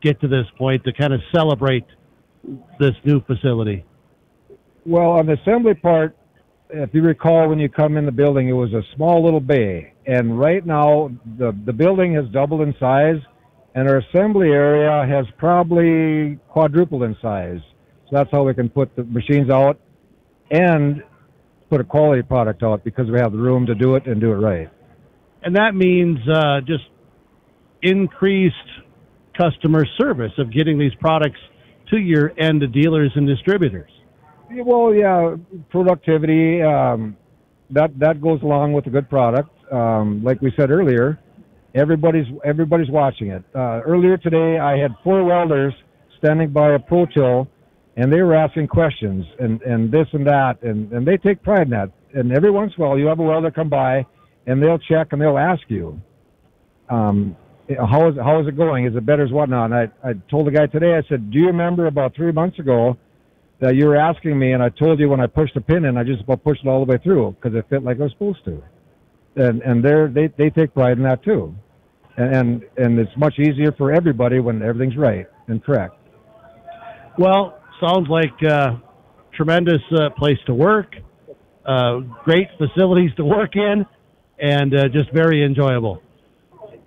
get to this point to kind of celebrate this new facility? Well, on the assembly part, if you recall, when you come in the building, it was a small little bay. And right now, the building has doubled in size, and our assembly area has probably quadrupled in size. So that's how we can put the machines out and put a quality product out, because we have the room to do it and do it right. And that means just increased customer service of getting these products to your end dealers and distributors. Well, yeah, productivity, that goes along with a good product. Like we said earlier, everybody's watching it. Earlier today, I had 4 welders standing by a Pro Till, and they were asking questions and this and that, and they take pride in that. And every once in a while, you have a welder come by, and they'll check and they'll ask you, how is it going? Is it better as whatnot? And I told the guy today, I said, do you remember about 3 months ago that you were asking me, and I told you when I pushed the pin in, I just about pushed it all the way through because it fit like I was supposed to. And they take pride in that too. and it's much easier for everybody when everything's right and correct. Well, sounds like tremendous place to work, great facilities to work in, and just very enjoyable.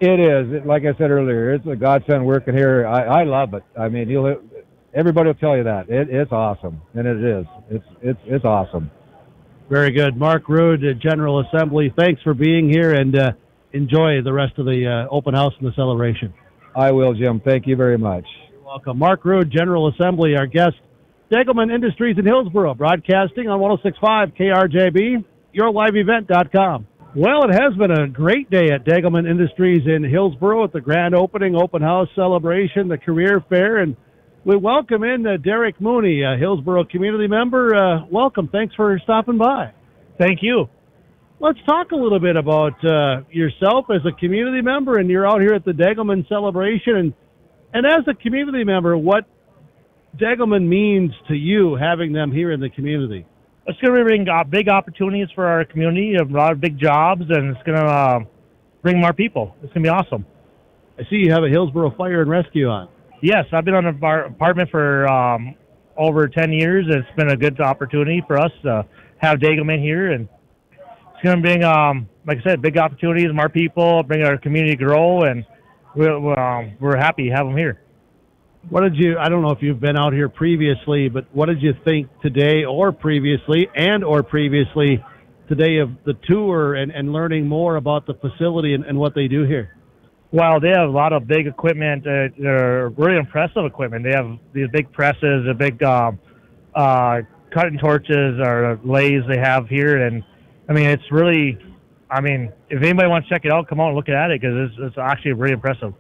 It is. Like I said earlier, it's a godsend working here. I love it. I mean, everybody will tell you that. It's awesome, and it is. It's awesome. Very good. Mark Rude, General Assembly, thanks for being here, and enjoy the rest of the open house and the celebration. I will, Jim. Thank you very much. You're welcome. Mark Rude, General Assembly, our guest. Degelman Industries in Hillsboro, broadcasting on 106.5 KRJB, yourliveevent.com. Well, it has been a great day at Degelman Industries in Hillsboro at the grand opening, open house celebration, the career fair, and we welcome in Derek Mooney, a Hillsboro community member. Welcome. Thanks for stopping by. Thank you. Let's talk a little bit about yourself as a community member, and you're out here at the Degelman celebration. And as a community member, what Degelman means to you, having them here in the community? It's going to bring big opportunities for our community, a lot of big jobs, and it's going to bring more people. It's going to be awesome. I see you have a Hillsboro Fire and Rescue on. Yes, I've been on the apartment for over 10 years. It's been a good opportunity for us to have Degelman here, and it's going to bring, like I said, big opportunities, more people, bring our community grow, and we're happy to have them here. What did you, I don't know if you've been out here previously, but what did you think today or previously today of the tour and learning more about the facility and what they do here? Well, they have a lot of big equipment, really impressive equipment. They have these big presses, the big cutting torches or lathes they have here. And, I mean, it's really, I mean, if anybody wants to check it out, come out and look at it because it's actually really impressive.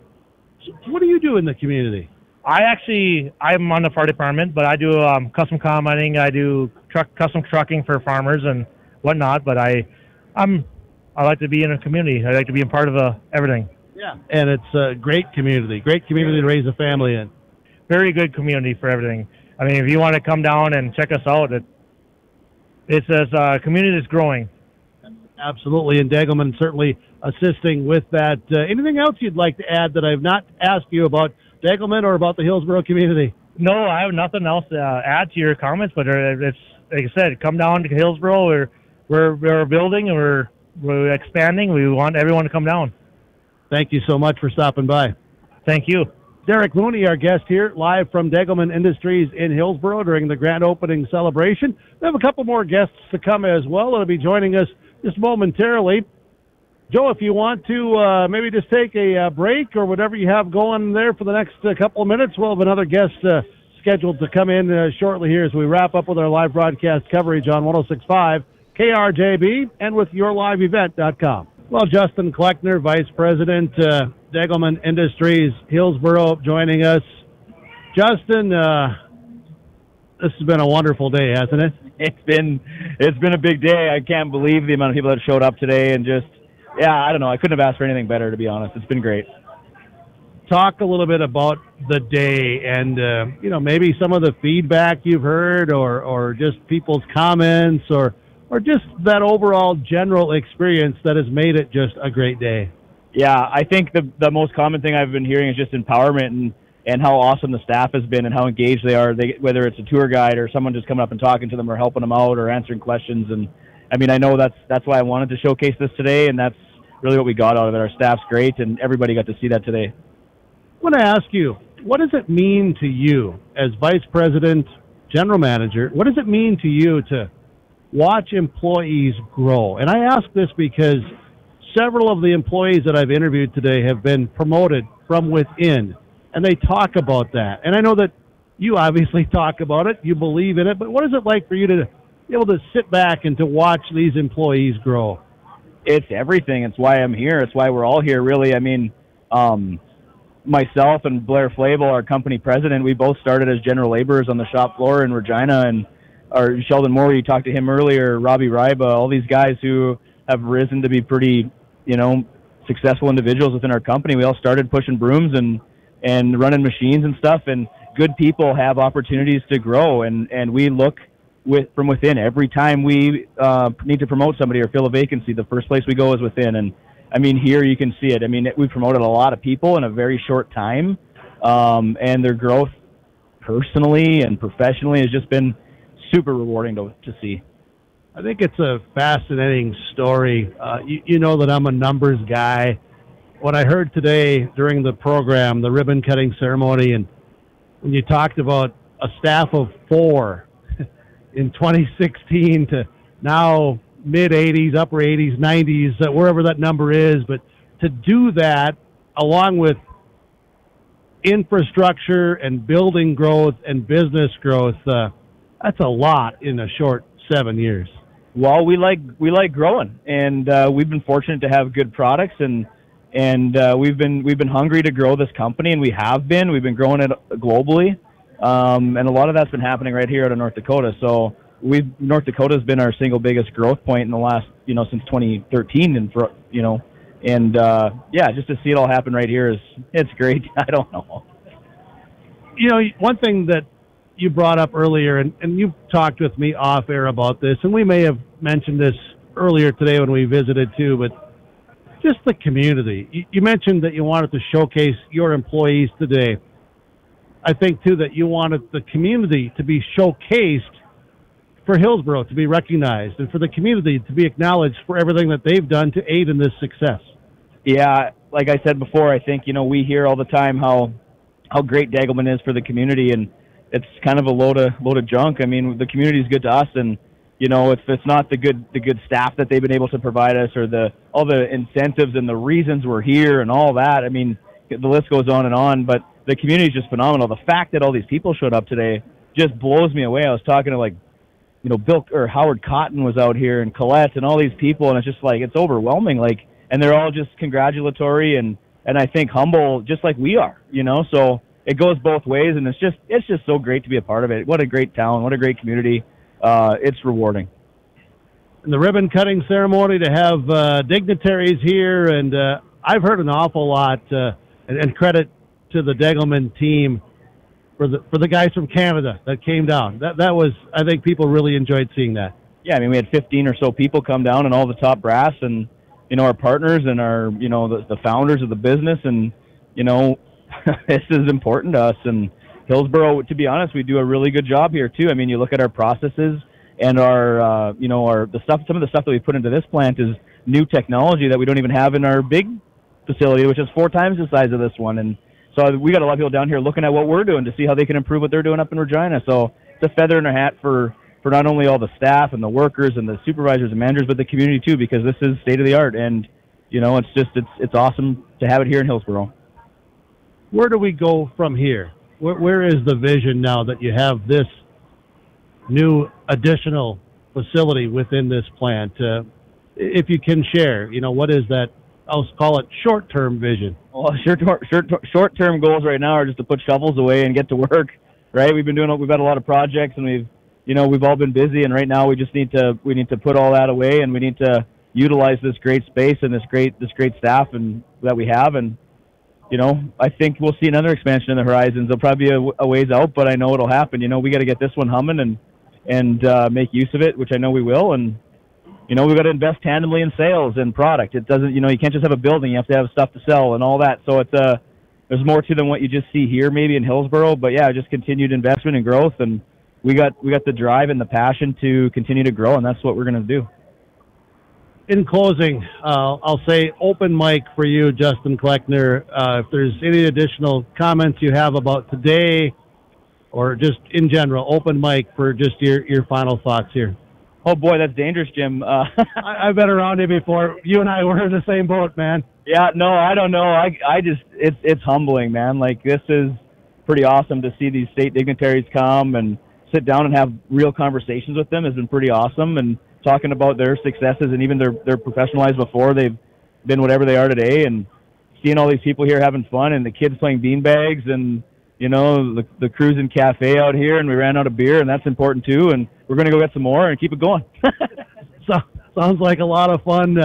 So what do you do in the community? I'm on the fire department, but I do custom commenting. I do custom trucking for farmers and whatnot. But I like to be in a community. I like to be a part of everything. Yeah, and it's a great community to raise a family in. Very good community for everything. I mean, if you want to come down and check us out, it's a community that's growing. Absolutely, and Degelman certainly assisting with that. Anything else you'd like to add that I've not asked you about Degelman or about the Hillsboro community? No, I have nothing else to add to your comments, but it's like I said, come down to Hillsboro. We're building and we're expanding. We want everyone to come down. Thank you so much for stopping by. Thank you. Derek Mooney, our guest here, live from Degelman Industries in Hillsboro during the grand opening celebration. We have a couple more guests to come as well. They'll be joining us just momentarily. Joe, if you want to maybe just take a break or whatever you have going there for the next couple of minutes, we'll have another guest scheduled to come in shortly here as we wrap up with our live broadcast coverage on 106.5 KRJB and with yourliveevent.com. Well, Justin Kleckner, Vice President, Degelman Industries, Hillsboro, joining us. Justin, this has been a wonderful day, hasn't it? It's been a big day. I can't believe the amount of people that showed up today, and just, yeah, I don't know. I couldn't have asked for anything better, to be honest. It's been great. Talk a little bit about the day and, maybe some of the feedback you've heard or just people's comments or just that overall general experience that has made it just a great day. Yeah, I think the most common thing I've been hearing is just empowerment and how awesome the staff has been and how engaged they are. Whether it's a tour guide or someone just coming up and talking to them or helping them out or answering questions. And I mean, I know that's why I wanted to showcase this today, and that's really what we got out of it. Our staff's great, and everybody got to see that today. I want to ask you, what does it mean to you as Vice President, General Manager? What does it mean to you to watch employees grow? And I ask this because several of the employees that I've interviewed today have been promoted from within, and they talk about that. And I know that you obviously talk about it, you believe in it, but what is it like for you to be able to sit back and to watch these employees grow? It's everything. It's why I'm here. It's why we're all here, really. I mean, myself and Blair Flavel, our company president, we both started as general laborers on the shop floor in Regina, and Sheldon Moore, you talked to him earlier, Robbie Ryba, all these guys who have risen to be pretty, successful individuals within our company. We all started pushing brooms and running machines and stuff, and good people have opportunities to grow, and we look from within. Every time we need to promote somebody or fill a vacancy, the first place we go is within, I mean, here you can see it. I mean, we promoted a lot of people in a very short time, and their growth personally and professionally has just been super rewarding to see. I think it's a fascinating story. You know that I'm a numbers guy. What I heard today during the program, the ribbon cutting ceremony, and when you talked about a staff of 4 in 2016 to now mid 80s, upper 80s, 90s, wherever that number is, but to do that along with infrastructure and building growth and business growth, that's a lot in a short 7 years. Well, we like growing, and we've been fortunate to have good products, and we've been hungry to grow this company, and we have been. We've been growing it globally, and a lot of that's been happening right here out of North Dakota. So North Dakota's been our single biggest growth point in the last, since 2013, and just to see it all happen right here it's great. I don't know. One thing that you brought up earlier, and you've talked with me off air about this, and we may have mentioned this earlier today when we visited too, but just the community. You mentioned that you wanted to showcase your employees today. I think too that you wanted the community to be showcased for Hillsboro, to be recognized, and for the community to be acknowledged for everything that they've done to aid in this success. Yeah, like I said before, I think, we hear all the time how great Degelman is for the community, and it's kind of a load of junk. I mean, the community is good to us, and if it's not the good staff that they've been able to provide us, or all the incentives and the reasons we're here and all that, I mean, the list goes on. But the community is just phenomenal. The fact that all these people showed up today just blows me away. I was talking to Bill or Howard Cotton was out here, and Colette, and all these people, and it's just it's overwhelming. And they're all just congratulatory and I think humble, just like we are. So it goes both ways, and it's just so great to be a part of it. What a great town, what a great community. It's rewarding. And the ribbon cutting ceremony, to have dignitaries here, and I've heard an awful lot, and credit to the Degelman team for the guys from Canada that came down. That was, I think people really enjoyed seeing that. Yeah, I mean, we had 15 or so people come down, and all the top brass, and our partners, and our the founders of the business, and this is important to us. And Hillsboro, to be honest, we do a really good job here too. I mean, you look at our processes and our some of the stuff that we put into this plant is new technology that we don't even have in our big facility, which is 4 times the size of this one. And so we got a lot of people down here looking at what we're doing to see how they can improve what they're doing up in Regina. So it's a feather in our hat for not only all the staff and the workers and the supervisors and managers, but the community too, because this is state of the art, and it's awesome to have it here in Hillsboro. Where do we go from here? Where is the vision now that you have this new additional facility within this plant? If you can share, what is that? I'll call it short-term vision. Well, short-term goals right now are just to put shovels away and get to work. Right? We've had a lot of projects, and we've all been busy, and right now we need to put all that away, and we need to utilize this great space and this great staff and that we have. And I think we'll see another expansion in the horizons. They'll probably be a ways out, but I know it'll happen. We got to get this one humming and make use of it, which I know we will. And we've got to invest tandemly in sales and product. It doesn't, you can't just have a building. You have to have stuff to sell and all that. So there's more to than what you just see here, maybe in Hillsboro. But yeah, just continued investment and growth, and we got the drive and the passion to continue to grow, and that's what we're going to do. In closing, I'll say open mic for you, Justin Kleckner. If there's any additional comments you have about today, or just in general, open mic for just your final thoughts here. Oh boy, that's dangerous, Jim. I've been around you before. You and I were in the same boat, man. Yeah, no, I don't know. I just, it's humbling, man. This is pretty awesome to see these state dignitaries come and sit down and have real conversations with them has been pretty awesome. And talking about their successes and even their professional lives before they've been whatever they are today, and seeing all these people here having fun, and the kids playing beanbags, and the cruising cafe out here, and we ran out of beer, and that's important too, and we're going to go get some more and keep it going. So, sounds like a lot of fun.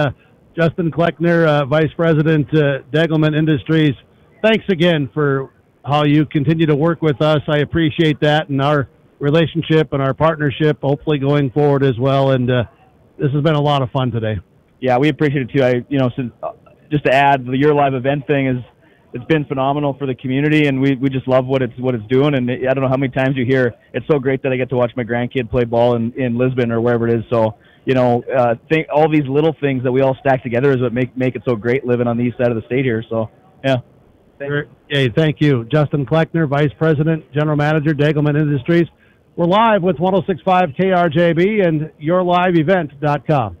Justin Kleckner, Vice President, Degelman Industries, thanks again for how you continue to work with us. I appreciate that, and our relationship and our partnership, hopefully going forward as well. And this has been a lot of fun today. Yeah, we appreciate it too. just to add, the Your Live event thing it's been phenomenal for the community, and we just love what it's doing. And I don't know how many times you hear it's so great that I get to watch my grandkid play ball in Lisbon or wherever it is. So all these little things that we all stack together is what make it so great living on the east side of the state here. So yeah. Hey, thank you. Justin Kleckner, Vice President, General Manager, Degelman Industries. We're live with 106.5 KRJB and yourliveevent.com.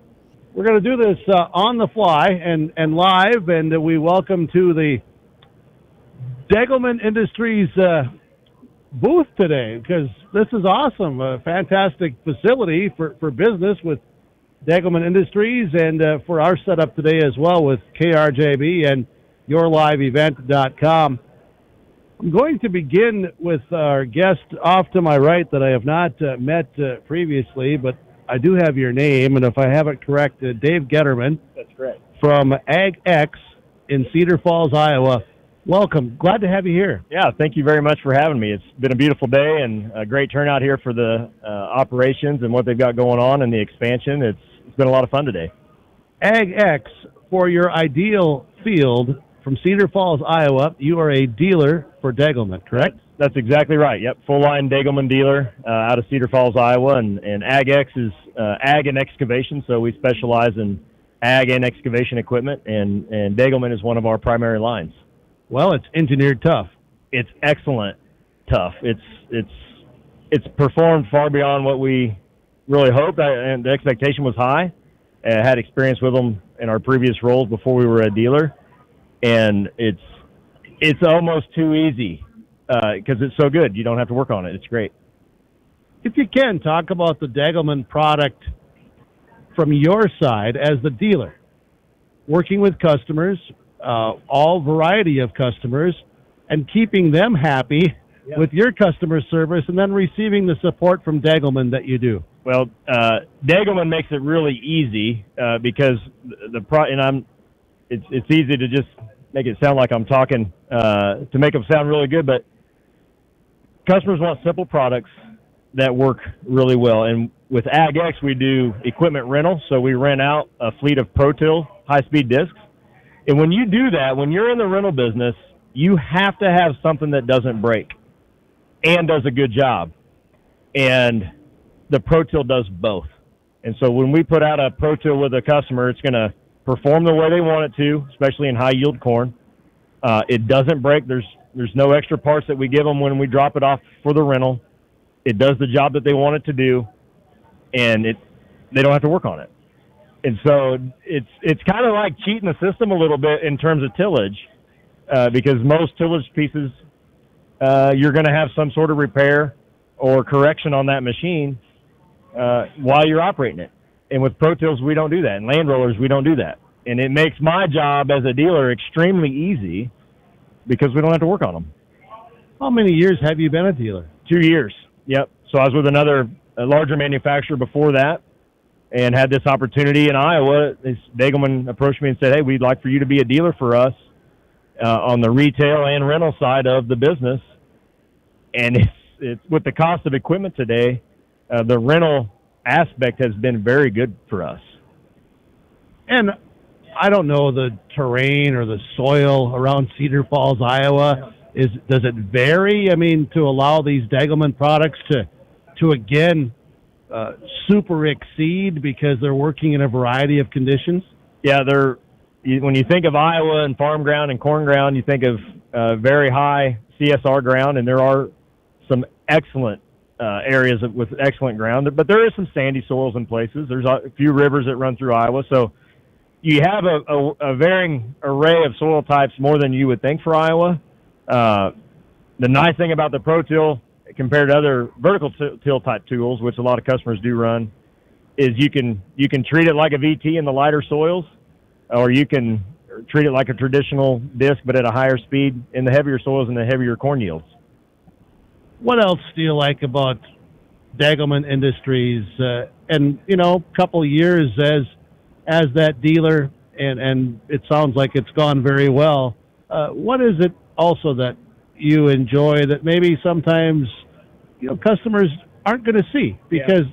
We're going to do this on the fly and live, and we welcome to the Degelman Industries booth today, because this is awesome. A fantastic facility for business with Degelman Industries, and for our setup today as well with KRJB and yourliveevent.com. I'm going to begin with our guest off to my right that I have not met previously, but I do have your name, and if I have it correct, Dave Getterman. That's correct. From AgX in Cedar Falls, Iowa. Welcome. Glad to have you here. Yeah, thank you very much for having me. It's been a beautiful day and a great turnout here for the operations and what they've got going on and the expansion. It's been a lot of fun today. AgX, for your ideal field from Cedar Falls, Iowa, you are a dealer for Degelman, correct? That's exactly right. Yep, full-line Degelman dealer out of Cedar Falls, Iowa, and AgX is ag and excavation, so we specialize in ag and excavation equipment, and Degelman is one of our primary lines. Well, it's engineered tough. It's excellent tough. It's performed far beyond what we really hoped, and the expectation was high. I had experience with them in our previous roles before we were a dealer, and it's almost too easy because it's so good. You don't have to work on it. It's great. If you can, talk about the Degelman product from your side as the dealer, working with customers, all variety of customers, and keeping them happy with your customer service, and then receiving the support from Degelman that you do. Well, Degelman makes it really easy because it's easy to just make it sound like I'm talking to make them sound really good, but customers want simple products that work really well. And with AgX, we do equipment rental, so we rent out a fleet of Pro-Till high-speed discs. And when you do that, when you're in the rental business, you have to have something that doesn't break and does a good job. And the Pro-Till does both. And so when we put out a Pro-Till with a customer, it's going to perform the way they want it to, especially in high-yield corn. It doesn't break. There's no extra parts that we give them when we drop it off for the rental. It does the job that they want it to do, and they don't have to work on it. And so it's kind of like cheating the system a little bit in terms of tillage, because most tillage pieces, you're going to have some sort of repair or correction on that machine while you're operating it. And with Pro-Tills, we don't do that. And land rollers, we don't do that. And it makes my job as a dealer extremely easy because we don't have to work on them. How many years have you been a dealer? 2 years. Yep. So I was with a larger manufacturer before that and had this opportunity in Iowa. Degelman approached me and said, hey, we'd like for you to be a dealer for us on the retail and rental side of the business. And it's with the cost of equipment today, the rental aspect has been very good for us. And I don't know the terrain or the soil around Cedar Falls, Iowa. Does it vary? I mean, to allow these Degelman products to again super exceed because they're working in a variety of conditions? Yeah, when you think of Iowa and farm ground and corn ground, you think of very high CSR ground, and there are some excellent areas with excellent ground, but there is some sandy soils in places. There's a few rivers that run through Iowa, so you have a varying array of soil types more than you would think for Iowa. The nice thing about the Pro-Till compared to other vertical till type tools, which a lot of customers do run, is you can treat it like a VT in the lighter soils, or you can treat it like a traditional disc but at a higher speed in the heavier soils and the heavier corn yields. What else do you like about Degelman Industries? And a couple of years as that dealer, and it sounds like it's gone very well. What is it also that you enjoy that maybe sometimes customers aren't going to see? Because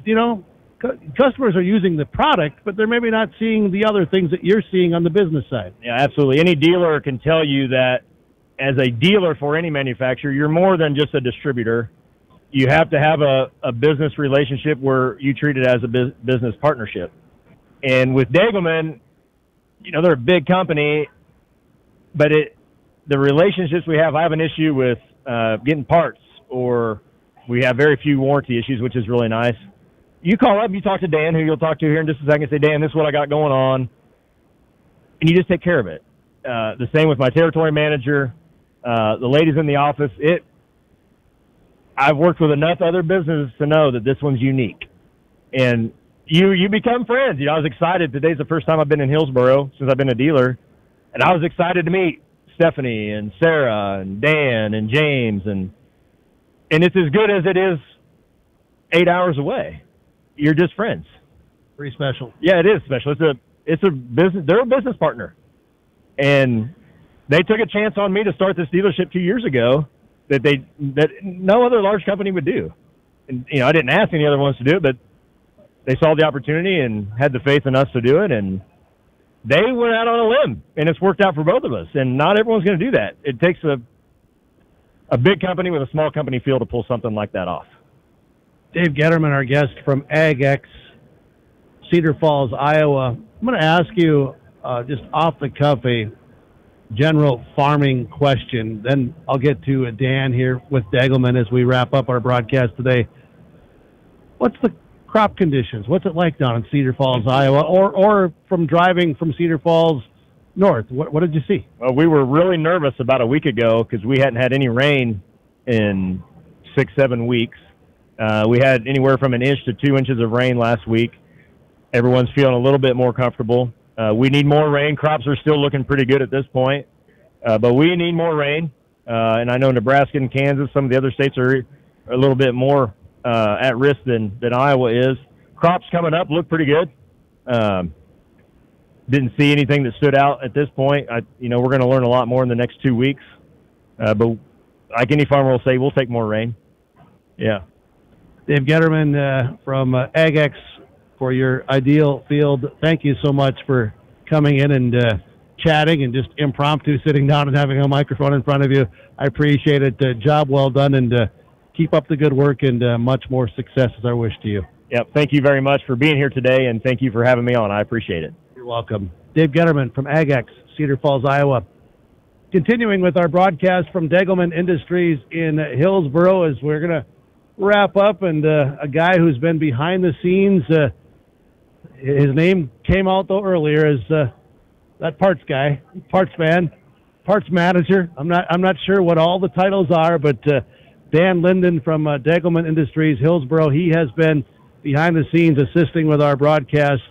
customers are using the product, but they're maybe not seeing the other things that you're seeing on the business side. Yeah, absolutely. Any dealer can tell you that as a dealer for any manufacturer, you're more than just a distributor. You have to have a business relationship where you treat it as a business partnership. And with Degelman, they're a big company, but the relationships we have, I have an issue with getting parts, or we have very few warranty issues, which is really nice. You call up, you talk to Dan, who you'll talk to here in just a second, say, Dan, this is what I got going on, and you just take care of it. The same with my territory manager, the ladies in the office. I've worked with enough other businesses to know that this one's unique. And you become friends. I was excited. Today's the first time I've been in Hillsboro since I've been a dealer, and I was excited to meet Stephanie and Sarah and Dan and James, and it's as good as it is 8 hours away. You're just friends. Pretty special. Yeah, it is special. It's a business. They're a business partner, and they took a chance on me to start this dealership 2 years ago that no other large company would do. And I didn't ask any other ones to do it, but they saw the opportunity and had the faith in us to do it, and they went out on a limb, and it's worked out for both of us. And not everyone's going to do that. It takes a big company with a small company feel to pull something like that off. Dave Getterman, our guest from AgX, Cedar Falls, Iowa. I'm going to ask you just off the cuff a general farming question. Then I'll get to Dan here with Degelman as we wrap up our broadcast today. What's the crop conditions? What's it like down in Cedar Falls, Iowa, or from driving from Cedar Falls north? What did you see? Well, we were really nervous about a week ago because we hadn't had any rain in 6-7 weeks. We had anywhere from 1 inch to 2 inches of rain last week. Everyone's feeling a little bit more comfortable. We need more rain. Crops are still looking pretty good at this point, but we need more rain. And I know Nebraska and Kansas, some of the other states are a little bit more at risk than Iowa is. Crops coming up look pretty good. Didn't see anything that stood out at this point. We're going to learn a lot more in the next 2 weeks. But like any farmer will say, we'll take more rain. Yeah. Dave Getterman from AgX for your ideal field. Thank you so much for coming in and chatting and just impromptu sitting down and having a microphone in front of you. I appreciate it. Job well done, and keep up the good work, and much more success is our wish to you. Yep. Thank you very much for being here today, and thank you for having me on. I appreciate it. You're welcome. Dave Getterman from AgX, Cedar Falls, Iowa. Continuing with our broadcast from Degelman Industries in Hillsboro as we're going to wrap up, and a guy who's been behind the scenes, his name came out though earlier as that parts guy, parts man, parts manager. I'm not sure what all the titles are, but Dan Linden from Degelman Industries, Hillsboro, he has been behind the scenes assisting with our broadcast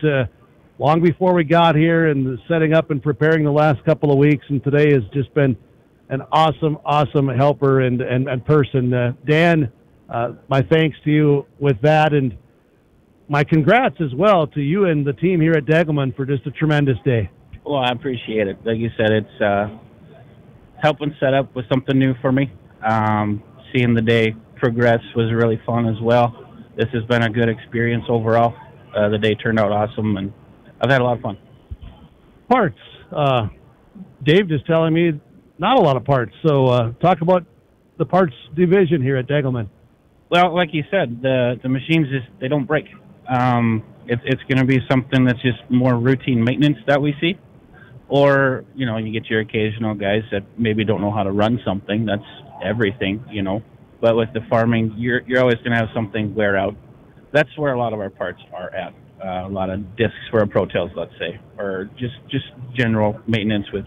long before we got here and setting up and preparing the last couple of weeks, and today has just been an awesome helper and person. Dan, my thanks to you with that, and my congrats as well to you and the team here at Degelman for just a tremendous day. Well, I appreciate it. Like you said, it's helping set up with something new for me. Seeing the day progress was really fun as well. This has been a good experience overall. The day turned out awesome, and I've had a lot of fun. Parts. Dave just telling me not a lot of parts. So talk about the parts division here at Degelman. Well, like you said, the machines they don't break. It's going to be something that's just more routine maintenance that we see, or you get your occasional guys that maybe don't know how to run something. That's everything, But with the farming, you're always going to have something wear out. That's where a lot of our parts are at. A lot of discs for our Pro Tails, let's say, or just general maintenance with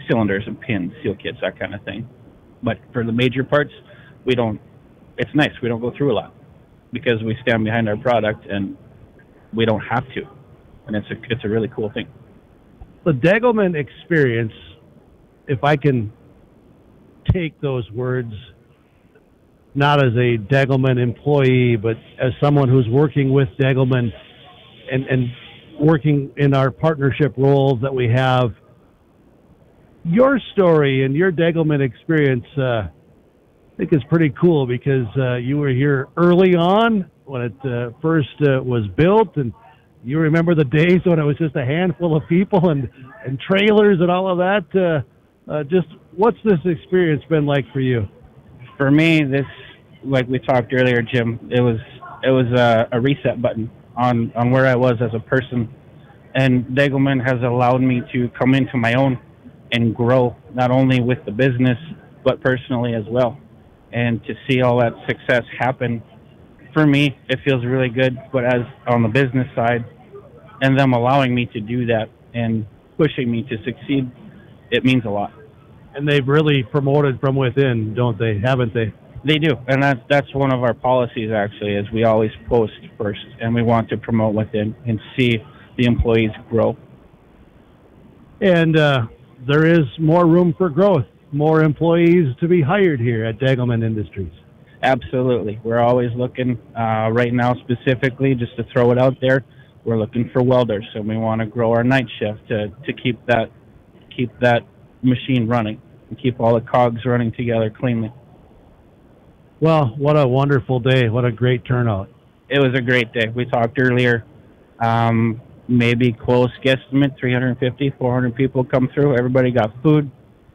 cylinders and pins, seal kits, that kind of thing. But for the major parts, we don't. It's nice. We don't go through a lot because we stand behind our product and we don't have to. And it's a really cool thing. The Degelman experience, if I can take those words, not as a Degelman employee, but as someone who's working with Degelman and working in our partnership roles that we have, your story and your Degelman experience, I think is pretty cool because you were here early on, when it first was built, and you remember the days when it was just a handful of people and trailers and all of that. Just what's this experience been like for you? For me, this, like we talked earlier, Jim, it was a reset button on where I was as a person, and Degelman has allowed me to come into my own and grow, not only with the business but personally as well. And to see all that success happen, for me, it feels really good. But as on the business side, and them allowing me to do that and pushing me to succeed, it means a lot. And they've really promoted from within, don't they? Haven't they? They do, and that's one of our policies actually, is we always post first, and we want to promote within and see the employees grow. And there is more room for growth, more employees to be hired here at Degelman Industries. Absolutely. We're always looking, right now specifically, just to throw it out there, we're looking for welders, and we want to grow our night shift to keep that machine running and keep all the cogs running together cleanly. Well, what a wonderful day. What a great turnout. It was a great day. We talked earlier, maybe close guesstimate, 350, 400 people come through. Everybody got food.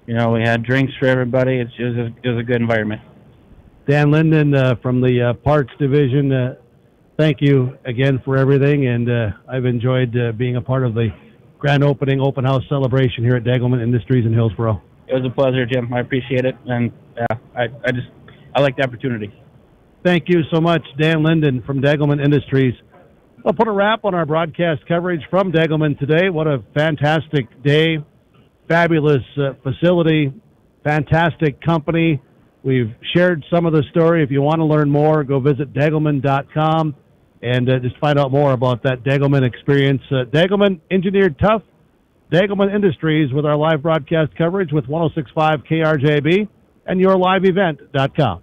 We had drinks for everybody. It was a good environment. Dan Linden from the Parts Division, thank you again for everything, and I've enjoyed being a part of the grand opening open house celebration here at Degelman Industries in Hillsboro. It was a pleasure, Jim. I appreciate it, and I like the opportunity. Thank you so much, Dan Linden from Degelman Industries. I'll put a wrap on our broadcast coverage from Degelman today. What a fantastic day, fabulous facility, fantastic company. We've shared some of the story. If you want to learn more, go visit Degelman.com and just find out more about that Degelman experience. Degelman, engineered tough. Degelman Industries with our live broadcast coverage with 106.5 KRJB and YourLiveEvent.com.